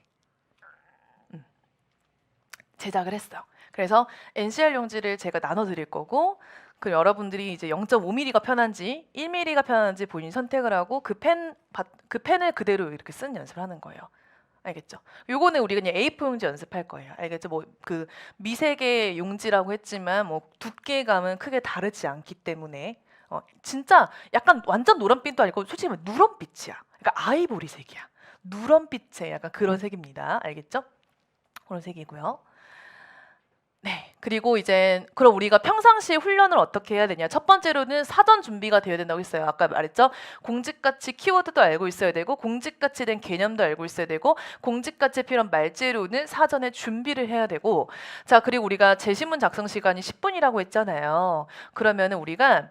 제작을 했어요. 그래서 NCR 용지를 제가 나눠드릴 거고, 그 여러분들이 이제 0.5mm가 편한지 1mm가 편한지 본인이 선택을 하고 그 펜을 그대로 이렇게 쓰는 연습을 하는 거예요. 알겠죠? 요거는 우리 그냥 A4 용지 연습할 거예요. 알겠죠? 뭐 그 미세계 용지라고 했지만 뭐 두께감은 크게 다르지 않기 때문에 진짜 약간 완전 노란빛도 아니고 솔직히 말하면 누런빛이야. 그러니까 아이보리색이야. 누런빛의 약간 그런 색입니다. 알겠죠? 그런 색이고요. 네. 그리고 이제 그럼 우리가 평상시에 훈련을 어떻게 해야 되냐? 첫 번째로는 사전 준비가 되어야 된다고 했어요. 아까 말했죠? 공직가치 키워드도 알고 있어야 되고, 공직가치에 대한 개념도 알고 있어야 되고, 공직가치에 필요한 말재료는 사전에 준비를 해야 되고. 자, 그리고 우리가 제시문 작성 시간이 10분이라고 했잖아요. 그러면은 우리가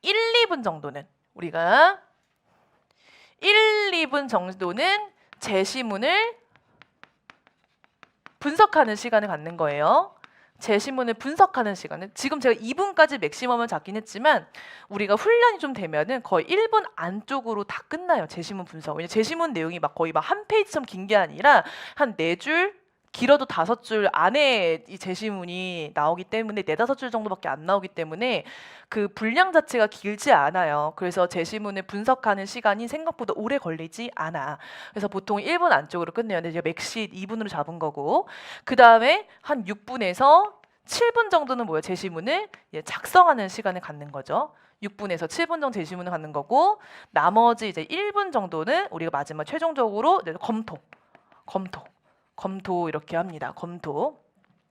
1, 2분 정도는 우리가 1, 2분 정도는 제시문을 분석하는 시간을 갖는 거예요. 제시문을 분석하는 시간은 지금 제가 2분까지 맥시멈을 잡긴 했지만 우리가 훈련이 좀 되면은 거의 1분 안쪽으로 다 끝나요. 제시문 분석. 왜냐면 제시문 내용이 막 거의 막 한 페이지처럼 긴 게 아니라 한 4줄, 길어도 5줄 안에 이 제시문이 나오기 때문에 4-5줄 정도밖에 안 나오기 때문에 그 분량 자체가 길지 않아요. 그래서 제시문을 분석하는 시간이 생각보다 오래 걸리지 않아. 그래서 보통 1분 안쪽으로 끝내요. 근데 제가 맥시 2분으로 잡은 거고, 그 다음에 한 6분에서 7분 정도는 뭐예요? 제시문을 작성하는 시간을 갖는 거죠. 6분에서 7분 정도 제시문을 갖는 거고, 나머지 이제 1분 정도는 우리가 마지막 최종적으로 검토 이렇게 합니다. 검토.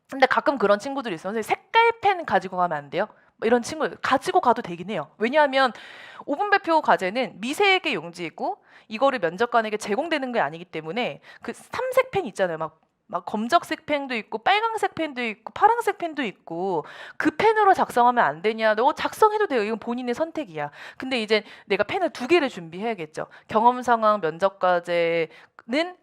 근데 가끔 그런 친구들이 있어요. 선생님 색깔 펜 가지고 가면 안 돼요? 뭐 이런 친구 가지고 가도 되긴 해요. 왜냐하면 5분 발표 과제는 미세계 용지이고 이거를 면접관에게 제공되는 게 아니기 때문에 그 삼색 펜 있잖아요. 막 검정색 펜도 있고 빨강색 펜도 있고 파란색 펜도 있고, 그 펜으로 작성하면 안 되냐? 너 작성해도 돼요. 이건 본인의 선택이야. 근데 이제 내가 펜을 2개를 준비해야겠죠. 경험 상황 면접 과제는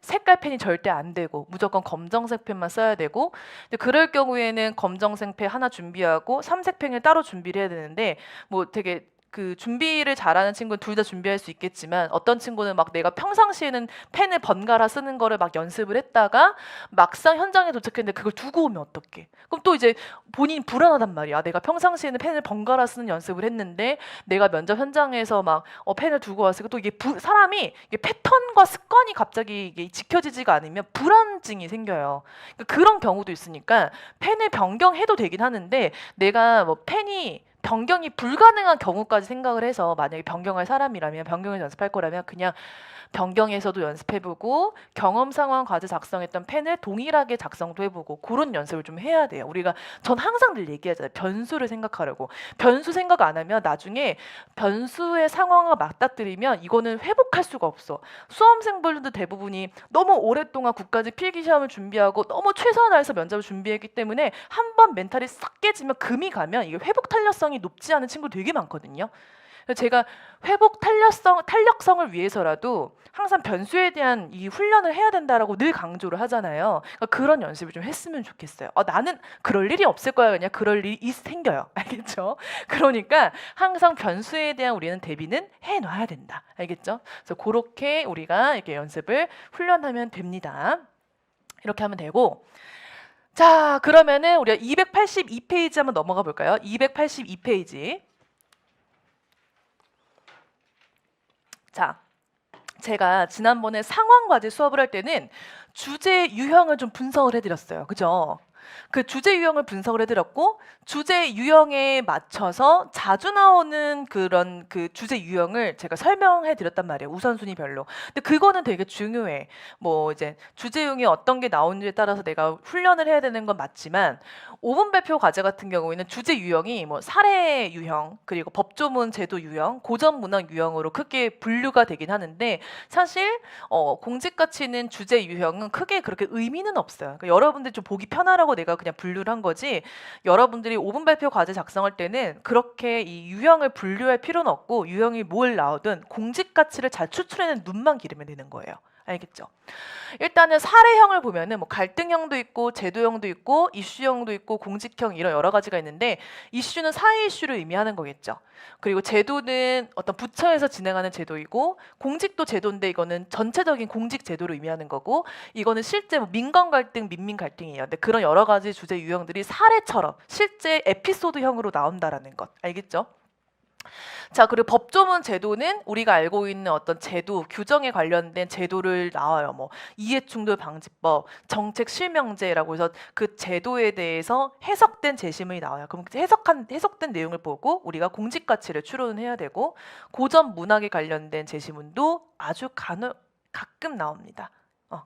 색깔 펜이 절대 안 되고 무조건 검정색 펜만 써야 되고, 근데 그럴 경우에는 검정색 펜 하나 준비하고 삼색 펜을 따로 준비를 해야 되는데, 뭐 되게 그 준비를 잘하는 친구는 둘 다 준비할 수 있겠지만 어떤 친구는 막 내가 평상시에는 펜을 번갈아 쓰는 거를 막 연습을 했다가 막상 현장에 도착했는데 그걸 두고 오면 어떡해? 그럼 또 이제 본인이 불안하단 말이야. 내가 평상시에는 펜을 번갈아 쓰는 연습을 했는데 내가 면접 현장에서 막 펜을 두고 왔으니까 또 이게 사람이 이게 패턴과 습관이 갑자기 이게 지켜지지가 않으면 불안증이 생겨요. 그러니까 그런 경우도 있으니까 펜을 변경해도 되긴 하는데, 내가 뭐 펜이 변경이 불가능한 경우까지 생각을 해서 만약에 변경할 사람이라면, 변경해서 연습할 거라면 그냥 변경해서도 연습해보고 경험 상황 과제 작성했던 펜을 동일하게 작성도 해보고 그런 연습을 좀 해야 돼요. 전 항상 늘 얘기하잖아요. 변수를 생각하려고. 변수 생각 안 하면 나중에 변수의 상황과 맞닥뜨리면 이거는 회복할 수가 없어. 수험생분들 대부분이 너무 오랫동안 국가직 필기시험을 준비하고 너무 최선을 다해서 면접을 준비했기 때문에 한 번 멘탈이 싹 깨지면 금이 가면 이게 회복 탄력성이 높지 않은 친구 되게 많거든요. 제가 회복 탄력성을 위해서라도 항상 변수에 대한 이 훈련을 해야 된다라고 늘 강조를 하잖아요. 그러니까 그런 연습을 좀 했으면 좋겠어요. 나는 그럴 일이 없을 거야. 그냥 그럴 일이 생겨요. 알겠죠? 그러니까 항상 변수에 대한 우리는 대비는 해놔야 된다. 알겠죠? 그래서 그렇게 우리가 이렇게 연습을 훈련하면 됩니다. 이렇게 하면 되고, 자, 그러면은 우리가 282페이지 한번 넘어가 볼까요? 282페이지. 자, 제가 지난번에 상황과제 수업을 할 때는 주제 유형을 좀 분석을 해드렸어요. 그죠? 그 주제 유형을 분석을 해드렸고 주제 유형에 맞춰서 자주 나오는 그런 그 주제 유형을 제가 설명해드렸단 말이에요. 우선순위별로. 근데 그거는 되게 중요해. 뭐 이제 주제 유형이 어떤 게 나오는지에 따라서 내가 훈련을 해야 되는 건 맞지만 5분 발표 과제 같은 경우에는 주제 유형이 뭐 사례 유형 그리고 법조문 제도 유형, 고전 문학 유형으로 크게 분류가 되긴 하는데 사실 공직 가치는 주제 유형은 크게 그렇게 의미는 없어요. 그러니까 여러분들 좀 보기 편하라고 내가 그냥 분류를 한 거지. 여러분들이 5분 발표 과제 작성할 때는 그렇게 이 유형을 분류할 필요는 없고 유형이 뭘 나오든 공직 가치를 잘 추출해낸 눈만 기르면 되는 거예요. 알겠죠? 일단은 사례형을 보면은 뭐 갈등형도 있고 제도형도 있고 이슈형도 있고 공직형 이런 여러 가지가 있는데 이슈는 사회 이슈를 의미하는 거겠죠. 그리고 제도는 어떤 부처에서 진행하는 제도이고 공직도 제도인데 이거는 전체적인 공직 제도를 의미하는 거고 이거는 실제 뭐 민관 갈등, 민민 갈등이에요. 근데 그런 여러 가지 주제 유형들이 사례처럼 실제 에피소드형으로 나온다라는 것. 알겠죠? 자, 그리고 법조문 제도는 우리가 알고 있는 어떤 제도, 규정에 관련된 제도를 나와요. 뭐 이해충돌 방지법, 정책 실명제라고 해서 그 제도에 대해서 해석된 제시문이 나와요. 그럼 해석된 내용을 보고 우리가 공직 가치를 추론해야 되고 고전 문학에 관련된 제시문도 아주 가끔 나옵니다.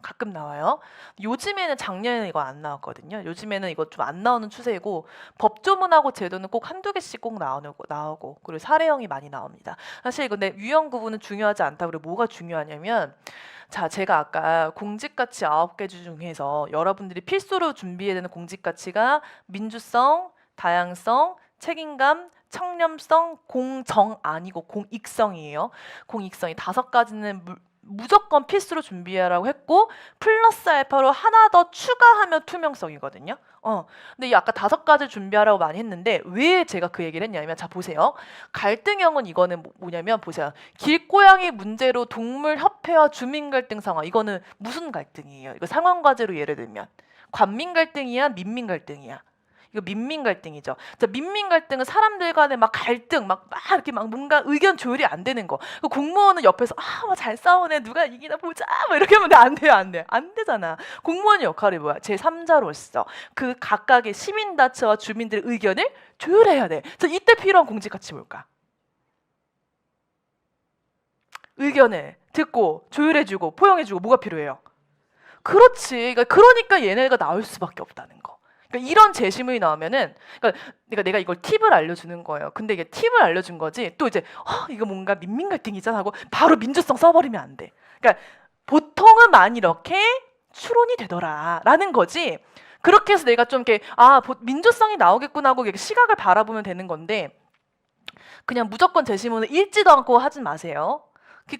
가끔 나와요. 요즘에는 작년에는 이거 안 나왔거든요. 요즘에는 이거 좀 안 나오는 추세고 법조문하고 제도는 꼭 한두 개씩 꼭 나오고 그리고 사례형이 많이 나옵니다. 사실 근데 유형 구분은 중요하지 않다. 그리고 뭐가 중요하냐면 자, 제가 아까 공직가치 9개 중에서 여러분들이 필수로 준비해야 되는 공직가치가 민주성, 다양성, 책임감, 청렴성, 공정 아니고 공익성이에요. 공익성이 5가지는 무조건 필수로 준비하라고 했고 플러스 알파로 하나 더 추가하면 투명성이거든요. 근데 이 아까 5가지 준비하라고 많이 했는데 왜 제가 그 얘기를 했냐면 자 보세요. 갈등형은 이거는 뭐냐면 보세요. 길고양이 문제로 동물협회와 주민 갈등 상황 이거는 무슨 갈등이에요? 이거 상황 과제로 예를 들면 관민 갈등이야, 민민 갈등이야? 이거 민민 갈등이죠. 자, 민민 갈등은 사람들 간에 막 갈등, 막 이렇게 막 뭔가 의견 조율이 안 되는 거. 그 공무원은 옆에서 잘 싸우네, 누가 이기나 보자, 뭐 이렇게 하면 안 돼요, 안 되잖아. 공무원의 역할이 뭐야? 제3자로서 그 각각의 시민단체와 주민들의 의견을 조율해야 돼. 자, 이때 필요한 공직가치 뭘까? 의견을 듣고 조율해주고 포용해주고 뭐가 필요해요? 그렇지. 그러니까 얘네가 나올 수밖에 없다는 거. 그러니까 이런 제시문이 나오면은 그러니까 내가 이걸 팁을 알려주는 거예요. 근데 이게 팁을 알려준 거지 또 이제 이거 뭔가 민민 갈등이잖아 하고 바로 민주성 써버리면 안 돼. 그러니까 보통은 많이 이렇게 추론이 되더라라는 거지. 그렇게 해서 내가 좀 이렇게 민주성이 나오겠구나 하고 시각을 바라보면 되는 건데 그냥 무조건 제시문을 읽지도 않고 하진 마세요.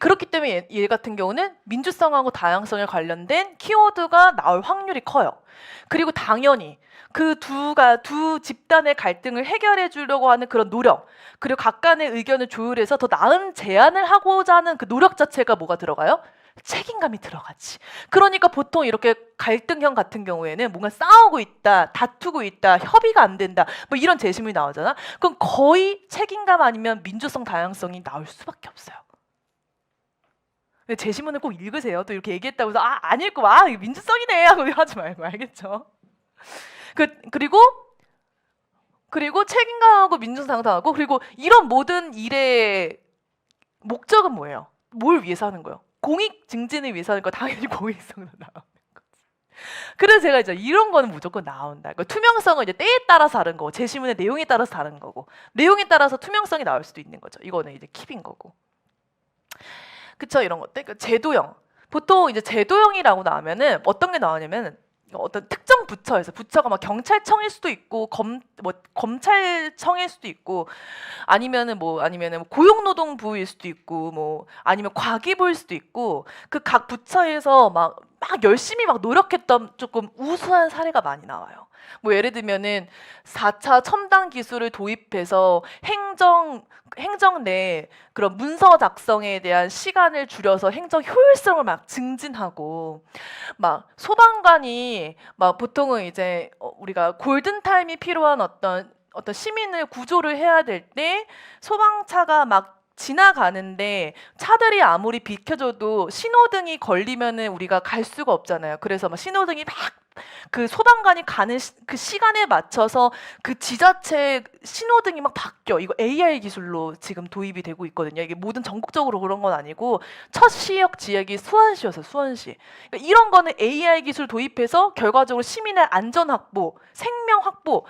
그렇기 때문에 얘 같은 경우는 민주성하고 다양성에 관련된 키워드가 나올 확률이 커요. 그리고 당연히 그 두 집단의 갈등을 해결해 주려고 하는 그런 노력, 그리고 각간의 의견을 조율해서 더 나은 제안을 하고자 하는 그 노력 자체가 뭐가 들어가요? 책임감이 들어가지. 그러니까 보통 이렇게 갈등형 같은 경우에는 뭔가 싸우고 있다, 다투고 있다, 협의가 안 된다, 뭐 이런 제시문이 나오잖아. 그럼 거의 책임감 아니면 민주성, 다양성이 나올 수밖에 없어요. 제시문을 꼭 읽으세요. 또 이렇게 얘기했다고 해서 안 읽고 이거 민주성이네 하고 하지 말고 알겠죠? 그리고 책임감하고 민주성 당하고 그리고 이런 모든 일의 목적은 뭐예요? 뭘 위해서 하는 거예요? 공익 증진을 위해서 하는 거 당연히 공익성으로 나오는 거지. 그래서 제가 이제 이런 거는 무조건 나온다. 그러니까 투명성은 이제 때에 따라서 다른 거고 제시문의 내용에 따라서 다른 거고 내용에 따라서 투명성이 나올 수도 있는 거죠. 이거는 이제 킵인 거고. 그쵸? 이런 것들. 그러니까 제도형. 보통 이제 제도형이라고 나오면은 어떤 게 나오냐면 어떤 특정 부처가 막 경찰청일 수도 있고 검찰청일 수도 있고 아니면은 고용노동부일 수도 있고 뭐 아니면 과기부일 수도 있고 그 각 부처에서 막 열심히 노력했던 조금 우수한 사례가 많이 나와요. 뭐 예를 들면은 4차 첨단 기술을 도입해서 행정 내 그런 문서 작성에 대한 시간을 줄여서 행정 효율성을 증진하고 소방관이 보통은 이제 우리가 골든 타임이 필요한 어떤 시민을 구조를 해야 될 때 소방차가 지나가는데 차들이 아무리 비켜줘도 신호등이 걸리면은 우리가 갈 수가 없잖아요. 그래서 신호등이 그 소방관이 가는 그 시간에 맞춰서 그 지자체 신호등이 막 바뀌어. 이거 AI 기술로 지금 도입이 되고 있거든요. 이게 모든 전국적으로 그런 건 아니고 첫 시역 지역이 수원시여서 수원시. 그러니까 이런 거는 AI 기술 도입해서 결과적으로 시민의 안전 확보, 생명 확보,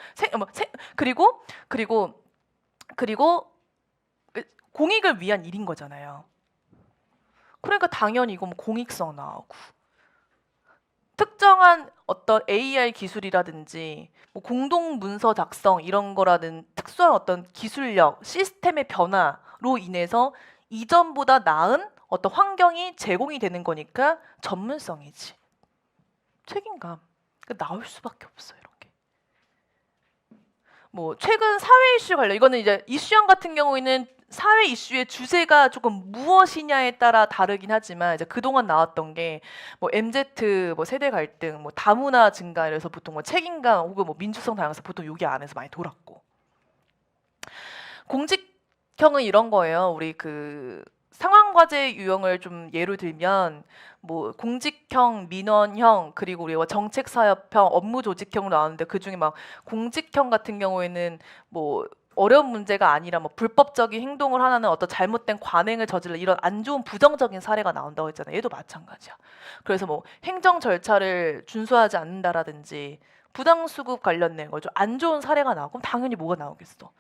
그리고 공익을 위한 일인 거잖아요. 그러니까 당연히 이거 뭐 공익성 나오고 특정한 어떤 AI 기술이라든지 뭐 공동 문서 작성 이런 거라든 특수한 어떤 기술력, 시스템의 변화로 인해서 이전보다 나은 어떤 환경이 제공이 되는 거니까 전문성이지. 책임감. 그러니까 나올 수밖에 없어요, 이런 게. 뭐 최근 사회 이슈 관련 이거는 이제 이슈형 같은 경우에는 사회 이슈의 주제가 조금 무엇이냐에 따라 다르긴 하지만 이제 그동안 나왔던 게 뭐 MZ 뭐 세대 갈등, 뭐 다문화 증가 이래서 보통 뭐 책임감 혹은 뭐 민주성 다양성 보통 여기 안에서 많이 돌았고 공직형은 이런 거예요. 우리 그 상황과제 유형을 좀 예로 들면 뭐 공직형, 민원형 그리고 우리가 정책사업형, 업무조직형으로 나오는데 그 중에 막 공직형 같은 경우에는 뭐 어려운 문제가 아니라 뭐 불법적인 행동을 하는 어떤 잘못된 관행을 저질러 이런 안 좋은 부정적인 사례가 나온다고 했잖아요. 얘도 마찬가지야. 그래서 뭐 행정 절차를 준수하지 않는다라든지 부당수급 관련된 거 좀 안 좋은 사례가 나오고 그럼 당연히 뭐가 나오겠어?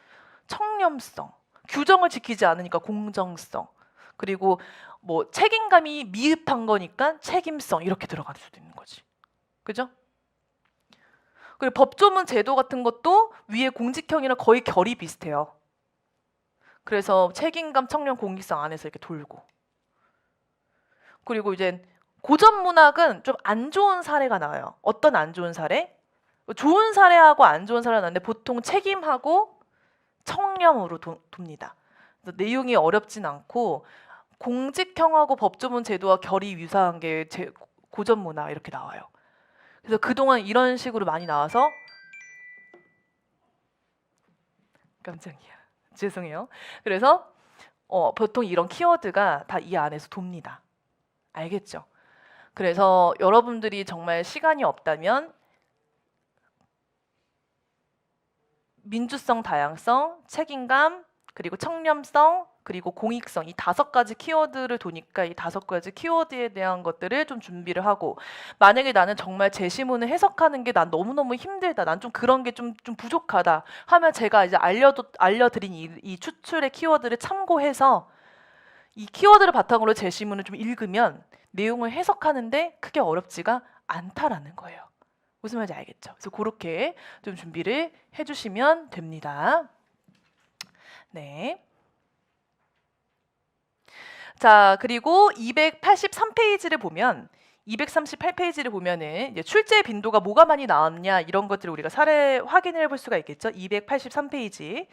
청렴성, 규정을 지키지 않으니까 공정성, 그리고 뭐 책임감이 미흡한 거니까 책임성 이렇게 들어갈 수도 있는 거지. 그죠? 그리고 법조문 제도 같은 것도 위에 공직형이랑 거의 결이 비슷해요. 그래서 책임감, 청렴, 공익성 안에서 이렇게 돌고. 그리고 이제 고전 문학은 좀 안 좋은 사례가 나와요. 어떤 안 좋은 사례? 좋은 사례하고 안 좋은 사례가 나는데 보통 책임하고 청렴으로 돕니다. 내용이 어렵진 않고 공직형하고 법조문 제도와 결이 유사한 게 고전 문학 이렇게 나와요. 그래서 그동안 이런 식으로 많이 나와서 깜짝이야. 죄송해요. 그래서 보통 이런 키워드가 다 이 안에서 돕니다. 알겠죠? 그래서 여러분들이 정말 시간이 없다면 민주성, 다양성, 책임감, 그리고 청렴성, 그리고 공익성 이 5가지 키워드를 도니까 이 5가지 키워드에 대한 것들을 좀 준비를 하고 만약에 나는 정말 제시문을 해석하는 게 난 너무너무 힘들다. 난 좀 그런 게 좀 부족하다 하면 제가 이제 알려드린 이 추출의 키워드를 참고해서 이 키워드를 바탕으로 제시문을 좀 읽으면 내용을 해석하는데 크게 어렵지가 않다라는 거예요. 무슨 말인지 알겠죠? 그래서 그렇게 좀 준비를 해주시면 됩니다. 네. 자, 그리고 283페이지를 보면 238페이지를 보면은 이제 출제 빈도가 뭐가 많이 나왔냐 이런 것들을 우리가 사례 확인을 해볼 수가 있겠죠. 283페이지.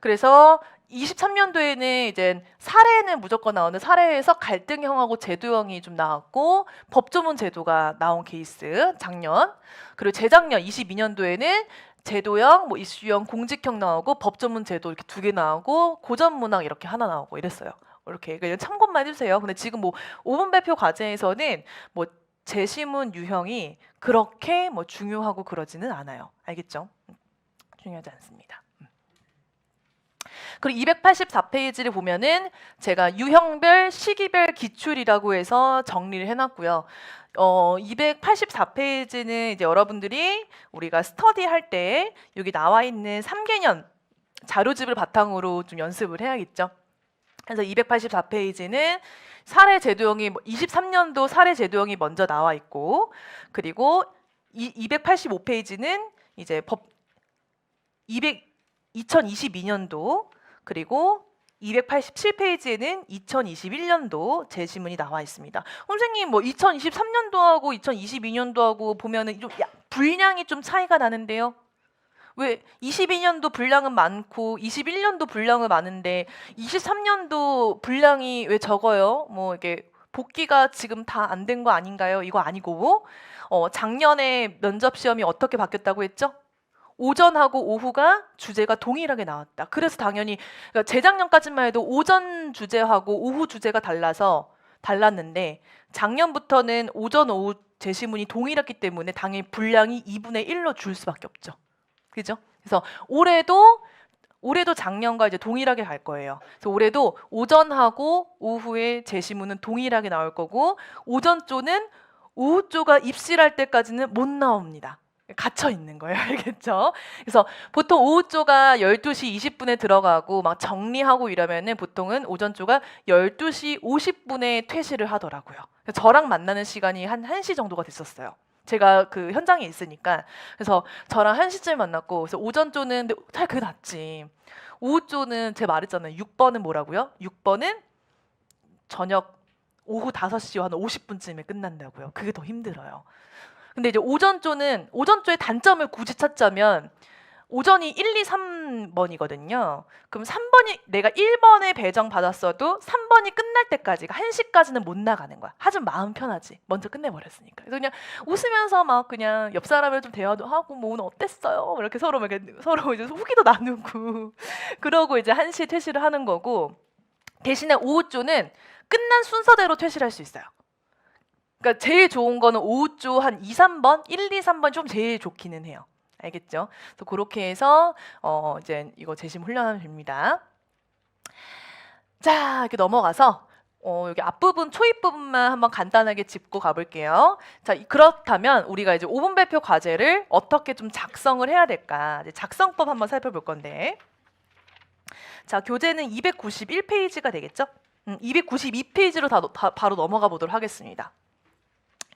그래서 23년도에는 이제 사례는 무조건 나오는 사례에서 갈등형하고 제도형이 좀 나왔고 법조문 제도가 나온 케이스 작년. 그리고 재작년 22년도에는 제도형, 뭐 이슈형, 공직형 나오고 법조문 제도 이렇게 2개 나오고 고전 문학 이렇게 하나 나오고 이랬어요. 이렇게 그냥 참고만 해주세요. 근데 지금 뭐 5분 발표 과정에서는 뭐 제시문 유형이 그렇게 뭐 중요하고 그러지는 않아요. 알겠죠? 중요하지 않습니다. 그리고 284페이지를 보면은 제가 유형별, 시기별 기출이라고 해서 정리를 해놨고요. 284페이지는 이제 여러분들이 우리가 스터디할 때 여기 나와 있는 3개년 자료집을 바탕으로 좀 연습을 해야겠죠. 그래서 284페이지는 사례 제도형이 23년도 사례 제도형이 먼저 나와 있고 그리고 285페이지는 이제 2022년도 그리고 287페이지에는 2021년도 제시문이 나와 있습니다. 선생님 뭐 2023년도하고 2022년도하고 보면은 좀 분량이 좀 차이가 나는데요. 왜 22년도 분량은 많고 21년도 분량은 많은데 23년도 분량이 왜 적어요? 뭐 이게 복귀가 지금 다 안 된 거 아닌가요? 이거 아니고 작년에 면접 시험이 어떻게 바뀌었다고 했죠? 오전하고 오후가 주제가 동일하게 나왔다. 그래서 당연히 그러니까 재작년까지만 해도 오전 주제하고 오후 주제가 달랐는데 작년부터는 오전 오후 제시문이 동일했기 때문에 당연히 분량이 2분의 1로 줄 수밖에 없죠. 그죠? 그래서 올해도 작년과 이제 동일하게 갈 거예요. 그래서 올해도 오전하고 오후에 제시문은 동일하게 나올 거고, 오전조는 오후조가 입실할 때까지는 못 나옵니다. 갇혀 있는 거예요. 알겠죠? 그래서 보통 오후조가 12시 20분에 들어가고 막 정리하고 이러면은 보통은 오전조가 12시 50분에 퇴실을 하더라고요. 저랑 만나는 시간이 한 1시 정도가 됐었어요. 제가 그 현장에 있으니까. 그래서 저랑 1시쯤 만났고, 그래서 오전조는 잘 그게 낫지. 오후조는 제가 말했잖아요. 6번은 뭐라고요? 6번은 저녁 오후 5시 한 50분쯤에 끝난다고요. 그게 더 힘들어요. 근데 이제 오전조의 단점을 굳이 찾자면 오전이 1, 2, 3번이거든요. 그럼 3번이 내가 1번에 배정 받았어도 3번이 끝날 때까지, 1시까지는 못 나가는 거야. 하지만 마음 편하지. 먼저 끝내버렸으니까. 그래서 그냥 웃으면서 막 그냥 옆 사람을 좀 대화도 하고 뭐 오늘 어땠어요? 이렇게 서로 이제 후기도 나누고 그러고 이제 1시에 퇴실을 하는 거고, 대신에 오후조는 끝난 순서대로 퇴실할 수 있어요. 그러니까 제일 좋은 거는 오후조 한 2, 3번, 1, 2, 3번 좀 제일 좋기는 해요. 알겠죠? 그래서 그렇게 해서 이제 이거 재심 훈련하면 됩니다. 자, 이렇게 넘어가서 여기 앞부분, 초입 부분만 한번 간단하게 짚고 가볼게요. 자, 그렇다면 우리가 이제 5분 발표 과제를 어떻게 좀 작성을 해야 될까? 이제 작성법 한번 살펴볼 건데, 자, 교재는 291페이지가 되겠죠? 292페이지로 바로 넘어가 보도록 하겠습니다.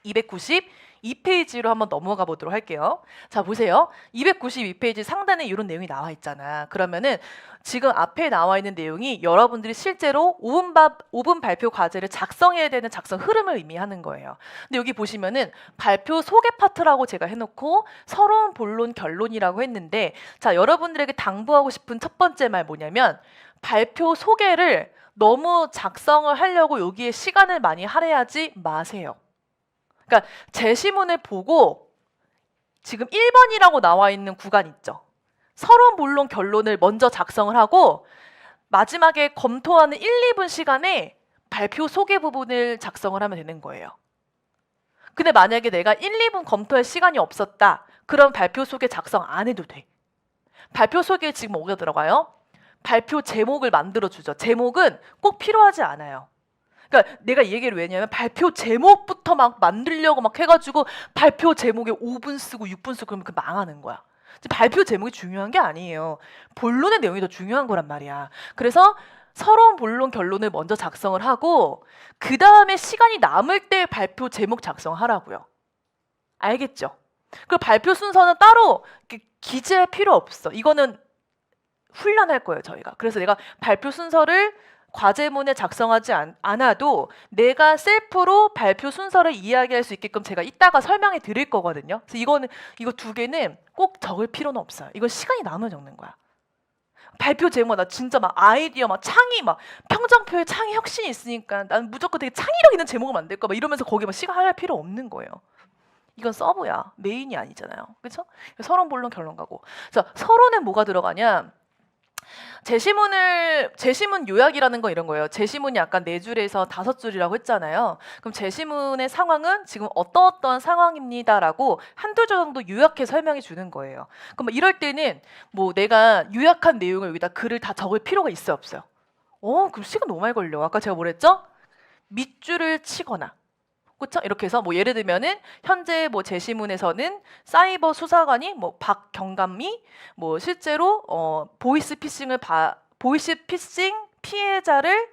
292페이지로 한번 넘어가 보도록 할게요. 자, 보세요. 292페이지 상단에 이런 내용이 나와 있잖아. 그러면은 지금 앞에 나와 있는 내용이 여러분들이 실제로 5분 발표 과제를 작성해야 되는 작성 흐름을 의미하는 거예요. 근데 여기 보시면은 발표 소개 파트라고 제가 해놓고 서론, 본론, 결론이라고 했는데, 자, 여러분들에게 당부하고 싶은 첫 번째 말 뭐냐면, 발표 소개를 너무 작성을 하려고 여기에 시간을 많이 할애하지 마세요. 그러니까 제시문을 보고 지금 1번이라고 나와 있는 구간 있죠. 서론, 본론, 결론을 먼저 작성을 하고 마지막에 검토하는 1, 2분 시간에 발표 소개 부분을 작성을 하면 되는 거예요. 근데 만약에 내가 1, 2분 검토할 시간이 없었다. 그럼 발표 소개 작성 안 해도 돼. 발표 소개에 지금 뭐가 들어가요? 발표 제목을 만들어주죠. 제목은 꼭 필요하지 않아요. 그러니까 내가 이 얘기를 왜 했냐면, 발표 제목부터 막 만들려고 막 해가지고 발표 제목에 5분 쓰고 6분 쓰고 그러면 그 망하는 거야. 발표 제목이 중요한 게 아니에요. 본론의 내용이 더 중요한 거란 말이야. 그래서 서론, 본론, 결론을 먼저 작성을 하고 그 다음에 시간이 남을 때 발표 제목 작성하라고요. 알겠죠? 그 발표 순서는 따로 기재할 필요 없어. 이거는 훈련할 거예요, 저희가. 그래서 내가 발표 순서를 과제문에 작성하지 않아도 내가 셀프로 발표 순서를 이야기할 수 있게끔 제가 이따가 설명해 드릴 거거든요. 그래서 이거 두 개는 꼭 적을 필요는 없어요. 이건 시간이 남으면 적는 거야. 발표 제목, 나 진짜 막 아이디어, 막 창의, 막 평정표에 창의 혁신이 있으니까 난 무조건 되게 창의력 있는 제목을 만들 거야. 막 이러면서 거기에 막 시간 할 필요 없는 거예요. 이건 서브야. 메인이 아니잖아요. 그렇죠? 서론, 본론, 결론 가고. 자, 서론에 뭐가 들어가냐? 제시문 요약이라는 거 이런 거예요. 제시문이 아까 4줄에서 5줄이라고 했잖아요. 그럼 제시문의 상황은 지금 어떠어떠한 상황입니다라고 한두 줄 정도 요약해 설명해 주는 거예요. 그럼 이럴 때는 뭐 내가 요약한 내용을 여기다 글을 다 적을 필요가 있어요, 없어요? 그럼 시간 너무 많이 걸려. 아까 제가 뭐랬죠? 밑줄을 치거나, 그렇죠? 이렇게 해서 뭐 예를 들면은 현재 뭐 제시문에서는 사이버 수사관이 뭐 박경감이 뭐 실제로 보이스피싱 피해자를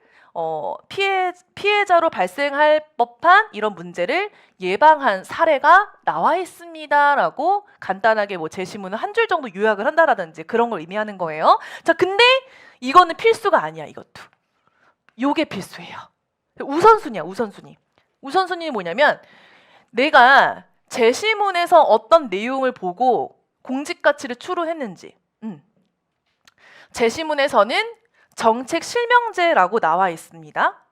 피해자로 발생할 법한 이런 문제를 예방한 사례가 나와 있습니다라고 간단하게 뭐 제시문을 한 줄 정도 요약을 한다라든지 그런 걸 의미하는 거예요. 자, 근데 이거는 필수가 아니야. 이것도 요게 필수예요. 우선순위야, 우선순위. 우선순위는 뭐냐면, 내가 제시문에서 어떤 내용을 보고 공직 가치를 추론했는지. 제시문에서는 정책 실명제라고 나와 있습니다.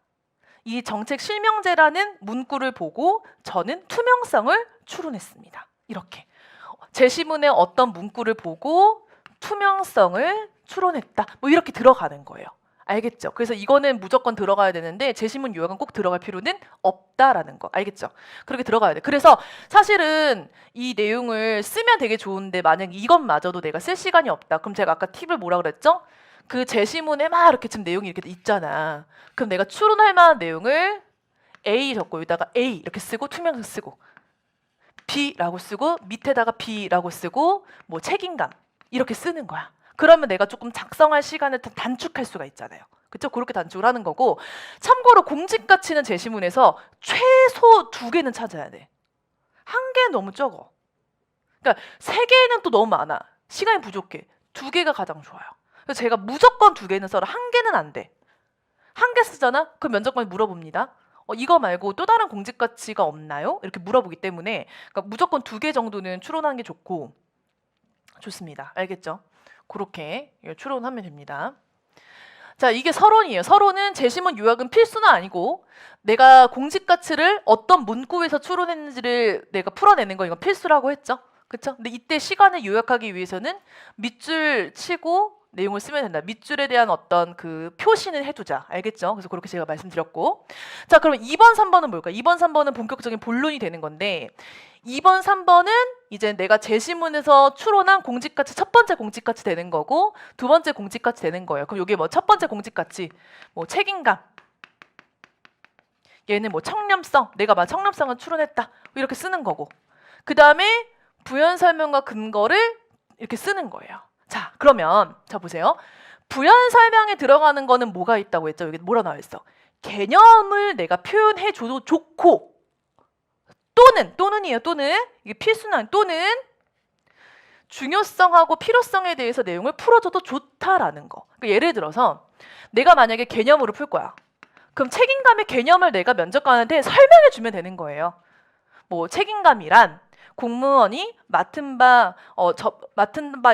이 정책 실명제라는 문구를 보고 저는 투명성을 추론했습니다. 이렇게 제시문의 어떤 문구를 보고 투명성을 추론했다. 뭐 이렇게 들어가는 거예요. 알겠죠? 그래서 이거는 무조건 들어가야 되는데 재신문 요약은 꼭 들어갈 필요는 없다라는 거. 알겠죠? 그렇게 들어가야 돼. 그래서 사실은 이 내용을 쓰면 되게 좋은데 만약 이것마저도 내가 쓸 시간이 없다. 그럼 제가 아까 팁을 뭐라 그랬죠? 그 재시문에 막 이렇게 지금 내용이 이렇게 있잖아. 그럼 내가 추론할 만한 내용을 A 적고 여기다가 A 이렇게 쓰고 투명성 쓰고 B라고 쓰고 밑에다가 B라고 쓰고 뭐 책임감 이렇게 쓰는 거야. 그러면 내가 조금 작성할 시간을 단축할 수가 있잖아요. 그렇죠? 그렇게 단축을 하는 거고 참고로 공직 가치는 제시문에서 최소 2개는 찾아야 돼. 1개는 너무 적어. 그러니까 3개는 또 너무 많아. 시간이 부족해. 2개가 가장 좋아요. 그래서 제가 무조건 2개는 써라. 1개는 안 돼. 1개 쓰잖아? 그럼 면접관이 물어봅니다. 이거 말고 또 다른 공직 가치가 없나요? 이렇게 물어보기 때문에 그러니까 무조건 2개 정도는 추론하는 게 좋고 좋습니다. 알겠죠? 그렇게 추론하면 됩니다. 자, 이게 서론이에요. 서론은 재시문 요약은 필수는 아니고 내가 공직 가치를 어떤 문구에서 추론했는지를 내가 풀어내는 거 이건 필수라고 했죠. 그렇죠? 근데 이때 시간을 요약하기 위해서는 밑줄 치고 내용을 쓰면 된다. 밑줄에 대한 어떤 그 표시는 해두자. 알겠죠? 그래서 그렇게 제가 말씀드렸고. 자, 그럼 2번, 3번은 뭘까? 2번, 3번은 본격적인 본론이 되는 건데 2번, 3번은 이제 내가 제시문에서 추론한 공직가치 첫 번째 공직가치 되는 거고 두 번째 공직가치 되는 거예요. 그럼 이게 뭐 첫 번째 공직가치, 뭐 책임감, 얘는 뭐 청렴성, 내가 막 청렴성을 추론했다 이렇게 쓰는 거고 그 다음에 부연 설명과 근거를 이렇게 쓰는 거예요. 자, 그러면 자 보세요. 부연 설명에 들어가는 거는 뭐가 있다고 했죠? 여기 뭐라 나와 있어? 개념을 내가 표현해 줘도 좋고 또는이에요. 또는 이게 필수는 아니 또는 중요성하고 필요성에 대해서 내용을 풀어줘도 좋다라는 거. 그러니까 예를 들어서 내가 만약에 개념으로 풀 거야. 그럼 책임감의 개념을 내가 면접관한테 설명해 주면 되는 거예요. 뭐 책임감이란 공무원이 맡은 바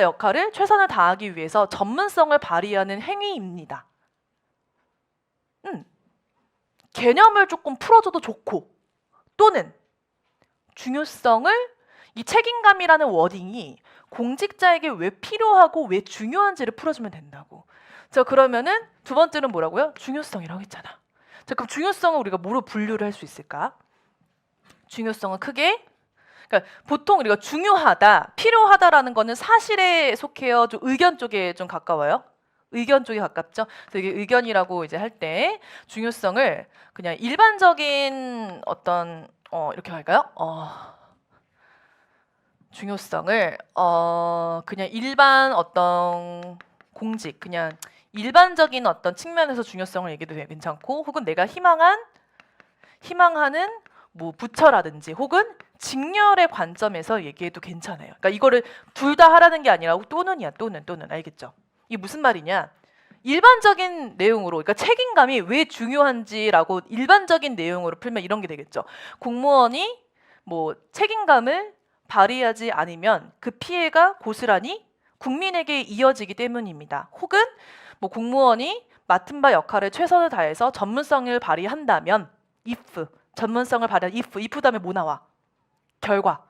역할을 최선을 다하기 위해서 전문성을 발휘하는 행위입니다. 개념을 조금 풀어줘도 좋고 또는 중요성을 이 책임감이라는 워딩이 공직자에게 왜 필요하고 왜 중요한지를 풀어주면 된다고. 자, 그러면은 두 번째는 뭐라고요? 중요성이라고 했잖아. 자, 그럼 중요성은 우리가 뭐로 분류를 할 수 있을까? 중요성은 크게 그러니까 보통 우리가 중요하다, 필요하다라는 거는 사실에 속해요. 좀 의견 쪽에 좀 가까워요. 의견 쪽에 가깝죠. 그래서 이게 의견이라고 이제 할 때 중요성을 그냥 일반적인 어떤 이렇게 할까요? 중요성을 그냥 일반 어떤 공직 그냥 일반적인 어떤 측면에서 중요성을 얘기해도 괜찮고 혹은 내가 희망하는 뭐 부처라든지 혹은 직렬의 관점에서 얘기해도 괜찮아요. 그러니까 이거를 둘 다 하라는 게 아니라 또는이야. 또는 알겠죠? 이게 무슨 말이냐? 일반적인 내용으로 그러니까 책임감이 왜 중요한지라고 일반적인 내용으로 풀면 이런 게 되겠죠. 공무원이 뭐 책임감을 발휘하지 않으면 그 피해가 고스란히 국민에게 이어지기 때문입니다. 혹은 뭐 공무원이 맡은 바 역할에 최선을 다해서 전문성을 발휘한다면 if 전문성을 발휘한 if 다음에 뭐 나와? 결과.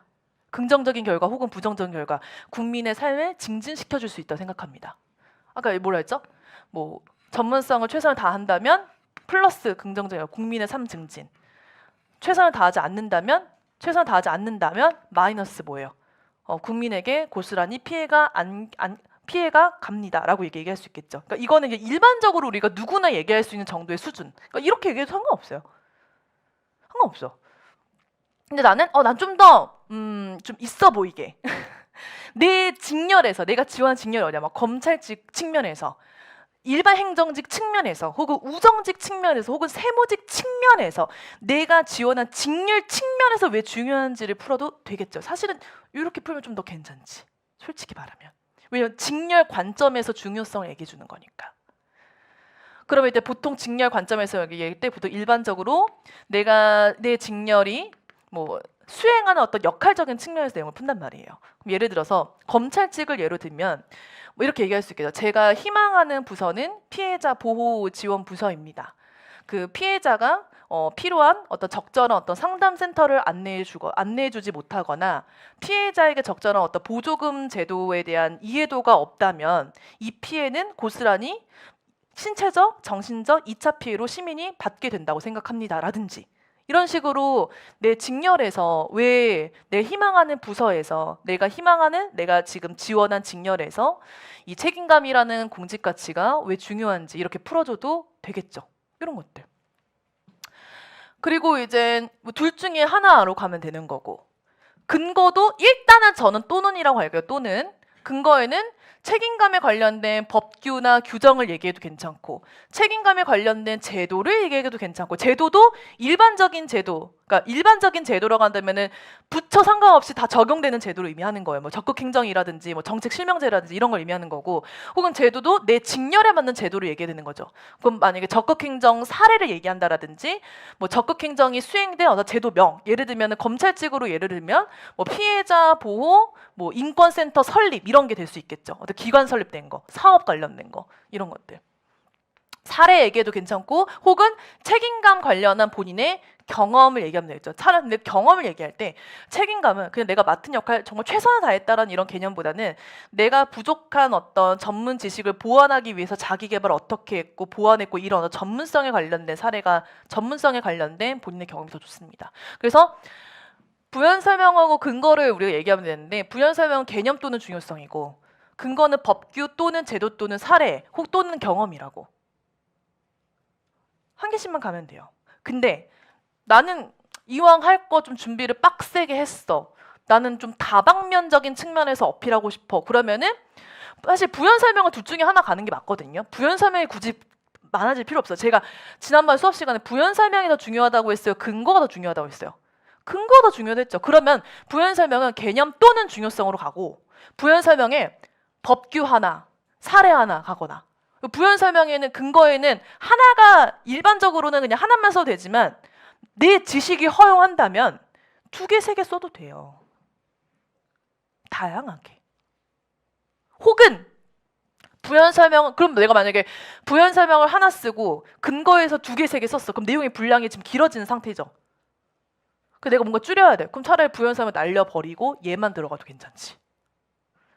긍정적인 결과 혹은 부정적인 결과. 국민의 삶을 증진시켜 줄 수 있다고 생각합니다. 아까 뭐라 했죠? 뭐 전문성을 최선을 다한다면 플러스 긍정적인 결과, 국민의 삶 증진. 최선을 다하지 않는다면 마이너스 뭐예요? 국민에게 고스란히 피해가 갑니다라고 얘기할 수 있겠죠. 그러니까 이거는 이제 일반적으로 우리가 누구나 얘기할 수 있는 정도의 수준. 그러니까 이렇게 얘기해도 상관없어요. 상관없어. 근데 나는 난 좀 더 좀 있어 보이게 내 직렬에서 내가 지원한 직렬이 어디야? 막 검찰직 측면에서 일반 행정직 측면에서 혹은 우정직 측면에서 혹은 세무직 측면에서 내가 지원한 직렬 측면에서 왜 중요한지를 풀어도 되겠죠. 사실은 이렇게 풀면 좀 더 괜찮지. 솔직히 말하면. 왜냐면 직렬 관점에서 중요성을 얘기해 주는 거니까. 그러면 이제 보통 직렬 관점에서 얘기할 때 보통 일반적으로 내가 내 직렬이 뭐 수행하는 어떤 역할적인 측면에서 내용을 푼단 말이에요. 그럼 예를 들어서 검찰직을 예로 들면 뭐 이렇게 얘기할 수 있겠죠. 제가 희망하는 부서는 피해자 보호 지원 부서입니다. 그 피해자가 필요한 어떤 적절한 어떤 상담 센터를 안내해주지 못하거나 피해자에게 적절한 어떤 보조금 제도에 대한 이해도가 없다면 이 피해는 고스란히 신체적, 정신적 2차 피해로 시민이 받게 된다고 생각합니다. 라든지 이런 식으로 내 직렬에서 왜 내 희망하는 부서에서 내가 지금 지원한 직렬에서 이 책임감이라는 공직 가치가 왜 중요한지 이렇게 풀어줘도 되겠죠. 이런 것들. 그리고 이제 뭐 둘 중에 하나로 가면 되는 거고 근거도 일단은 저는 또는이라고 할게요. 또는 근거에는 책임감에 관련된 법규나 규정을 얘기해도 괜찮고 책임감에 관련된 제도를 얘기해도 괜찮고 제도도 일반적인 제도, 그러니까 일반적인 제도라고 한다면은 부처 상관없이 다 적용되는 제도를 의미하는 거예요. 뭐 적극행정이라든지 뭐 정책 실명제라든지 이런 걸 의미하는 거고 혹은 제도도 내 직렬에 맞는 제도를 얘기해야 되는 거죠. 그럼 만약에 적극행정 사례를 얘기한다라든지 뭐 적극행정이 수행된 어떤 제도명 예를 들면 검찰직으로 예를 들면 뭐 피해자 보호 뭐 인권센터 설립 이런 게 될 수 있겠죠. 어떤 기관 설립된 거, 사업 관련된 거 이런 것들. 사례 얘기해도 괜찮고 혹은 책임감 관련한 본인의 경험을 얘기하면 되겠죠. 차라리 근데 경험을 얘기할 때 책임감은 그냥 내가 맡은 역할 정말 최선을 다했다라는 이런 개념보다는 내가 부족한 어떤 전문 지식을 보완하기 위해서 자기 개발을 어떻게 했고 보완했고 이런 어떤 전문성에 관련된 사례가 전문성에 관련된 본인의 경험이 더 좋습니다. 그래서 부연 설명하고 근거를 우리가 얘기하면 되는데 부연 설명은 개념 또는 중요성이고 근거는 법규 또는 제도 또는 사례 혹 또는 경험이라고 한 개씩만 가면 돼요. 근데 나는 이왕 할 거 좀 준비를 빡세게 했어. 나는 좀 다방면적인 측면에서 어필하고 싶어. 그러면은 사실 부연 설명은 둘 중에 하나 가는 게 맞거든요. 부연 설명이 굳이 많아질 필요 없어요. 제가 지난번 수업 시간에 부연 설명이 더 중요하다고 했어요. 근거가 더 중요하다고 했어요. 근거가 더 중요했죠. 그러면 부연 설명은 개념 또는 중요성으로 가고 부연 설명에 법규 하나, 사례 하나 가거나 부연 설명에는 근거에는 하나가 일반적으로는 그냥 하나만 써도 되지만 내 지식이 허용한다면 두 개, 세 개 써도 돼요. 다양하게. 혹은 부연 설명 그럼 내가 만약에 부연 설명을 하나 쓰고 근거에서 두 개, 세 개 썼어. 그럼 내용의 분량이 지금 길어지는 상태죠. 그 내가 뭔가 줄여야 돼. 그럼 차라리 부연 설명 날려버리고 얘만 들어가도 괜찮지.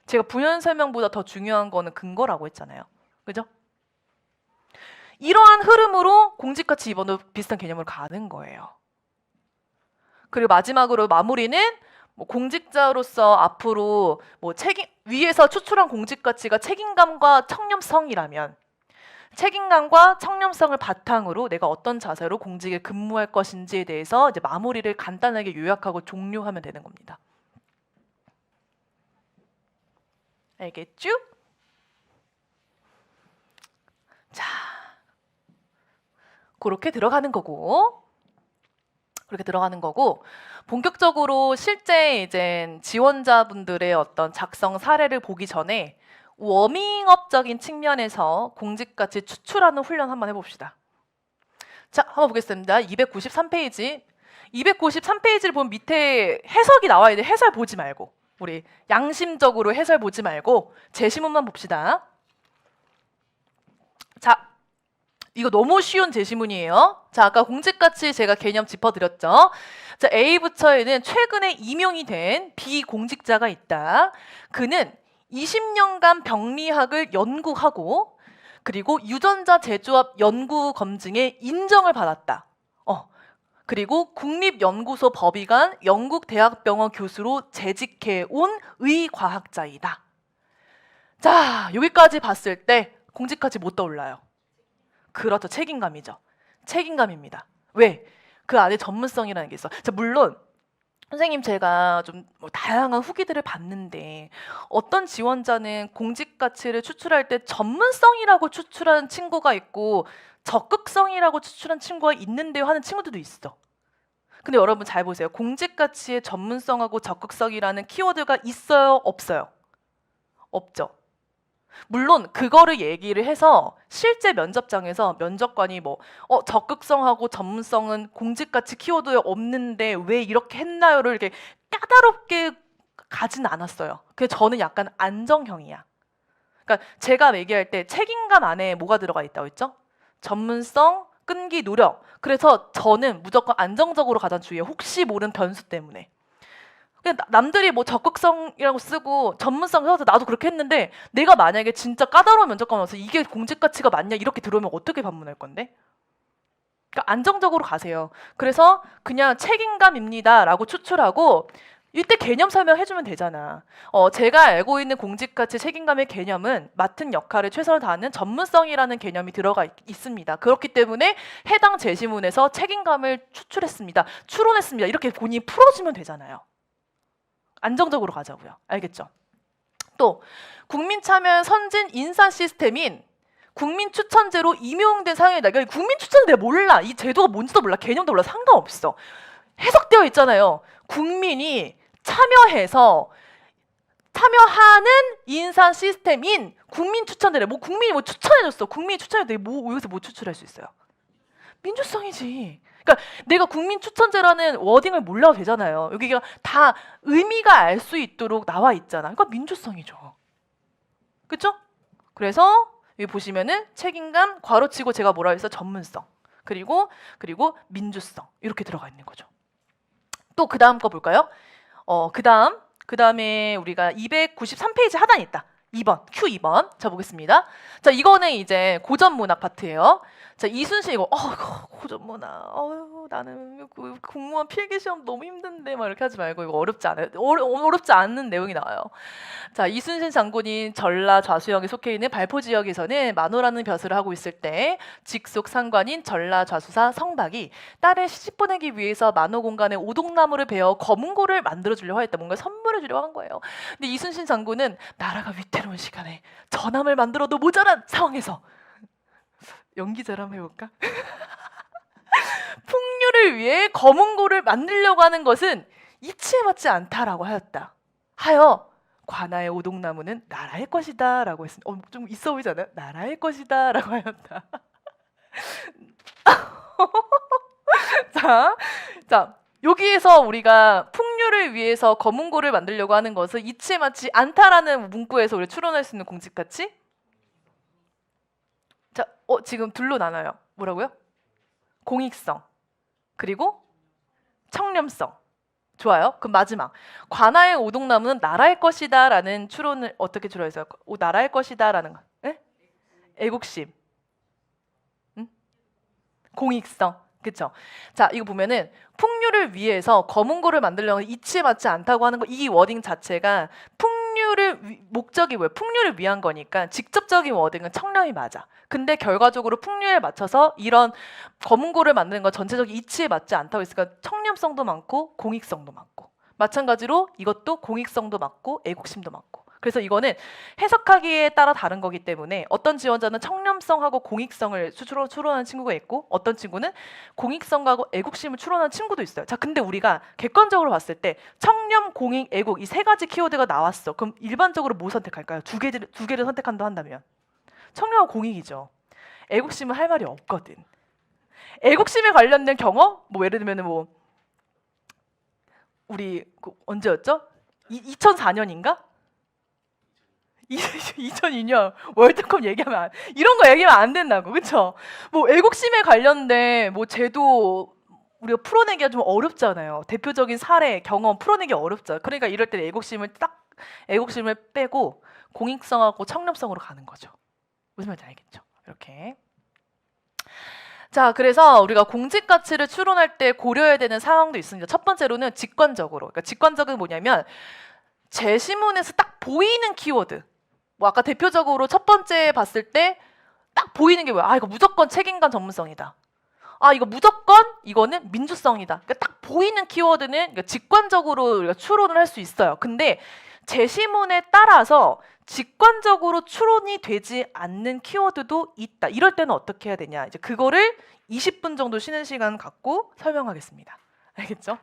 제가 부연 설명보다 더 중요한 거는 근거라고 했잖아요. 그죠? 이러한 흐름으로 공직가치 2번도 비슷한 개념으로 가는 거예요. 그리고 마지막으로 마무리는 뭐 공직자로서 앞으로 뭐 위에서 추출한 공직가치가 책임감과 청렴성이라면 책임감과 청렴성을 바탕으로 내가 어떤 자세로 공직에 근무할 것인지에 대해서 이제 마무리를 간단하게 요약하고 종료하면 되는 겁니다. 알겠죠? 자, 그렇게 들어가는 거고 본격적으로 실제 이제 지원자분들의 어떤 작성 사례를 보기 전에 워밍업적인 측면에서 공직가치 추출하는 훈련 한번 해봅시다. 자, 한번 보겠습니다. 293페이지. 293페이지를 보면 밑에 해석이 나와야 돼. 해설 보지 말고. 우리 양심적으로 해설 보지 말고 제시문만 봅시다. 자, 이거 너무 쉬운 제시문이에요. 자, 아까 공직가치 제가 개념 짚어드렸죠. 자, A 부처에는 최근에 임용이 된 비공직자가 있다. 그는 20년간 병리학을 연구하고 그리고 유전자 제조합 연구 검증에 인정을 받았다. 그리고 국립연구소 법의관 영국대학병원 교수로 재직해 온 의과학자이다. 자, 여기까지 봤을 때 공직가치 못 떠올라요. 그렇죠. 책임감이죠. 책임감입니다. 왜? 그 안에 전문성이라는 게 있어. 자, 물론 선생님 제가 좀 뭐 다양한 후기들을 봤는데 어떤 지원자는 공직가치를 추출할 때 전문성이라고 추출하는 친구가 있고 적극성이라고 추출한 친구가 있는데요 하는 친구들도 있어. 근데 여러분 잘 보세요. 공직가치의 전문성하고 적극성이라는 키워드가 있어요? 없어요? 없죠. 물론 그거를 얘기를 해서 실제 면접장에서 면접관이 뭐 적극성하고 전문성은 공직가치 키워드에 없는데 왜 이렇게 했나요를 이렇게 까다롭게 가진 않았어요. 그래서 저는 약간 안정형이야. 그러니까 제가 얘기할 때 책임감 안에 뭐가 들어가 있다고 했죠? 전문성, 끈기, 노력. 그래서 저는 무조건 안정적으로 가장 주의해요. 혹시 모르는 변수 때문에. 남들이 뭐 적극성이라고 쓰고 전문성 써서 나도 그렇게 했는데 내가 만약에 진짜 까다로운 면접관 와서 이게 공직 가치가 맞냐 이렇게 들어오면 어떻게 반문할 건데? 그러니까 안정적으로 가세요. 그래서 그냥 책임감입니다라고 추출하고 이때 개념 설명해주면 되잖아. 제가 알고 있는 공직가치 책임감의 개념은 맡은 역할에 최선을 다하는 전문성이라는 개념이 들어가 있습니다. 그렇기 때문에 해당 제시문에서 책임감을 추출했습니다. 추론했습니다. 이렇게 본인이 풀어주면 되잖아요. 안정적으로 가자고요. 알겠죠? 또 국민참여 선진 인사 시스템인 국민추천제로 임용된 상황이다. 그러니까 국민추천제 내가 몰라. 이 제도가 뭔지도 몰라. 개념도 몰라. 상관없어. 해석되어 있잖아요. 국민이 참여하는 인사 시스템인 국민추천제래. 뭐 국민이 뭐 추천해줬어. 국민이 추천해도 뭐 여기서 뭐 추출할 수 있어요? 민주성이지. 그러니까 내가 국민추천제라는 워딩을 몰라도 되잖아요. 여기가 다 의미가 알 수 있도록 나와 있잖아. 그러니까 민주성이죠. 그렇죠? 그래서 여기 보시면은 책임감 괄호치고 제가 뭐라 해서 전문성 그리고 민주성 이렇게 들어가 있는 거죠. 또 그 다음 거 볼까요? 그 다음에 우리가 293페이지 하단에 있다. 2번 Q 2번 자 보겠습니다. 자 이거는 이제 고전문학 파트예요. 자 이순신 이거 고전문학 나는 공무원 필기시험 너무 힘든데 막 이렇게 하지 말고 이거 어렵지 않은 내용이 나와요. 자 이순신 장군이 전라 좌수영에 속해 있는 발포 지역에서는 만호라는 벼슬을 하고 있을 때 직속 상관인 전라 좌수사 성박이 딸을 시집 보내기 위해서 만호 공간에 오동나무를 베어 검은고를 만들어 주려고 했다. 뭔가 선물해 주려고 한 거예요. 근데 이순신 장군은 나라가 위태로운 시간에 전함을 만들어도 모자란 상황에서 연기자를 한번 해볼까? 풍류를 위해 검은고를 만들려고 하는 것은 이치에 맞지 않다라고 하여 관아의 오동나무는 나라의 것이다 라고 했습니다. 좀 있어 보이지 않아요? 나라의 것이다 라고 하였다. 자 여기에서 우리가 풍류를 위해서 검은고를 만들려고 하는 것은 이치에 맞지 않다라는 문구에서 우리가 추론할 수 있는 공직가치? 자, 지금 둘로 나눠요. 뭐라고요? 공익성 그리고 청렴성. 좋아요. 그럼 마지막 관아의 오동나무는 나라의 것이다라는 추론을 어떻게 추론했어요? 나라의 것이다라는 거. 네? 애국심, 공익성. 그쵸? 자 이거 보면은 풍류를 위해서 검은고를 만들려고 이치에 맞지 않다고 하는 거 이 워딩 자체가 목적이 뭐예요? 풍류를 위한 거니까 직접적인 워딩은 청렴이 맞아. 근데 결과적으로 풍류에 맞춰서 이런 검은고를 만드는 건 전체적인 이치에 맞지 않다고 했으니까 청렴성도 많고 공익성도 많고 마찬가지로 이것도 공익성도 많고 애국심도 많고 그래서 이거는 해석하기에 따라 다른 거기 때문에 어떤 지원자는 청렴성하고 공익성을 추론하는 친구가 있고 어떤 친구는 공익성하고 애국심을 추론하는 친구도 있어요. 자, 근데 우리가 객관적으로 봤을 때 청렴, 공익, 애국 이 세 가지 키워드가 나왔어. 그럼 일반적으로 뭐 선택할까요? 두 개를 선택한다 한다면 청렴과 공익이죠. 애국심은 할 말이 없거든. 애국심에 관련된 경험? 뭐 예를 들면 뭐 우리 언제였죠? 2004년인가? 2002년 월드컵 얘기하면 이런 거 얘기하면 안 된다고. 그쵸? 뭐 애국심에 관련된 뭐 제도 우리가 풀어내기가 좀 어렵잖아요. 대표적인 사례, 경험 풀어내기 어렵죠. 그러니까 이럴 때 애국심을 빼고 공익성하고 청렴성으로 가는 거죠. 무슨 말인지 알겠죠? 이렇게. 자, 그래서 우리가 공직 가치를 추론할 때 고려해야 되는 상황도 있습니다. 첫 번째로는 직관적으로. 그러니까 직관적은 뭐냐면 제시문에서 딱 보이는 키워드. 뭐 아까 대표적으로 첫 번째 봤을 때 딱 보이는 게 뭐야? 이거 무조건 책임감 전문성이다. 이거 무조건 이거는 민주성이다. 그러니까 딱 보이는 키워드는 그러니까 직관적으로 우리가 추론을 할 수 있어요. 근데 제시문에 따라서 직관적으로 추론이 되지 않는 키워드도 있다. 이럴 때는 어떻게 해야 되냐? 이제 그거를 20분 정도 쉬는 시간 갖고 설명하겠습니다. 알겠죠?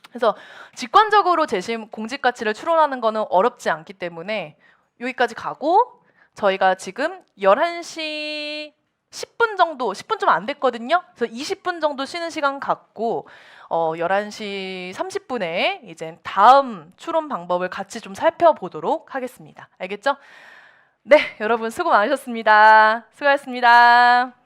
그래서 직관적으로 공직 가치를 추론하는 거는 어렵지 않기 때문에 여기까지 가고 저희가 지금 11시 10분 정도, 10분 좀 안 됐거든요. 그래서 20분 정도 쉬는 시간 갖고 11시 30분에 이제 다음 추론 방법을 같이 좀 살펴보도록 하겠습니다. 알겠죠? 네, 여러분 수고 많으셨습니다. 수고하셨습니다.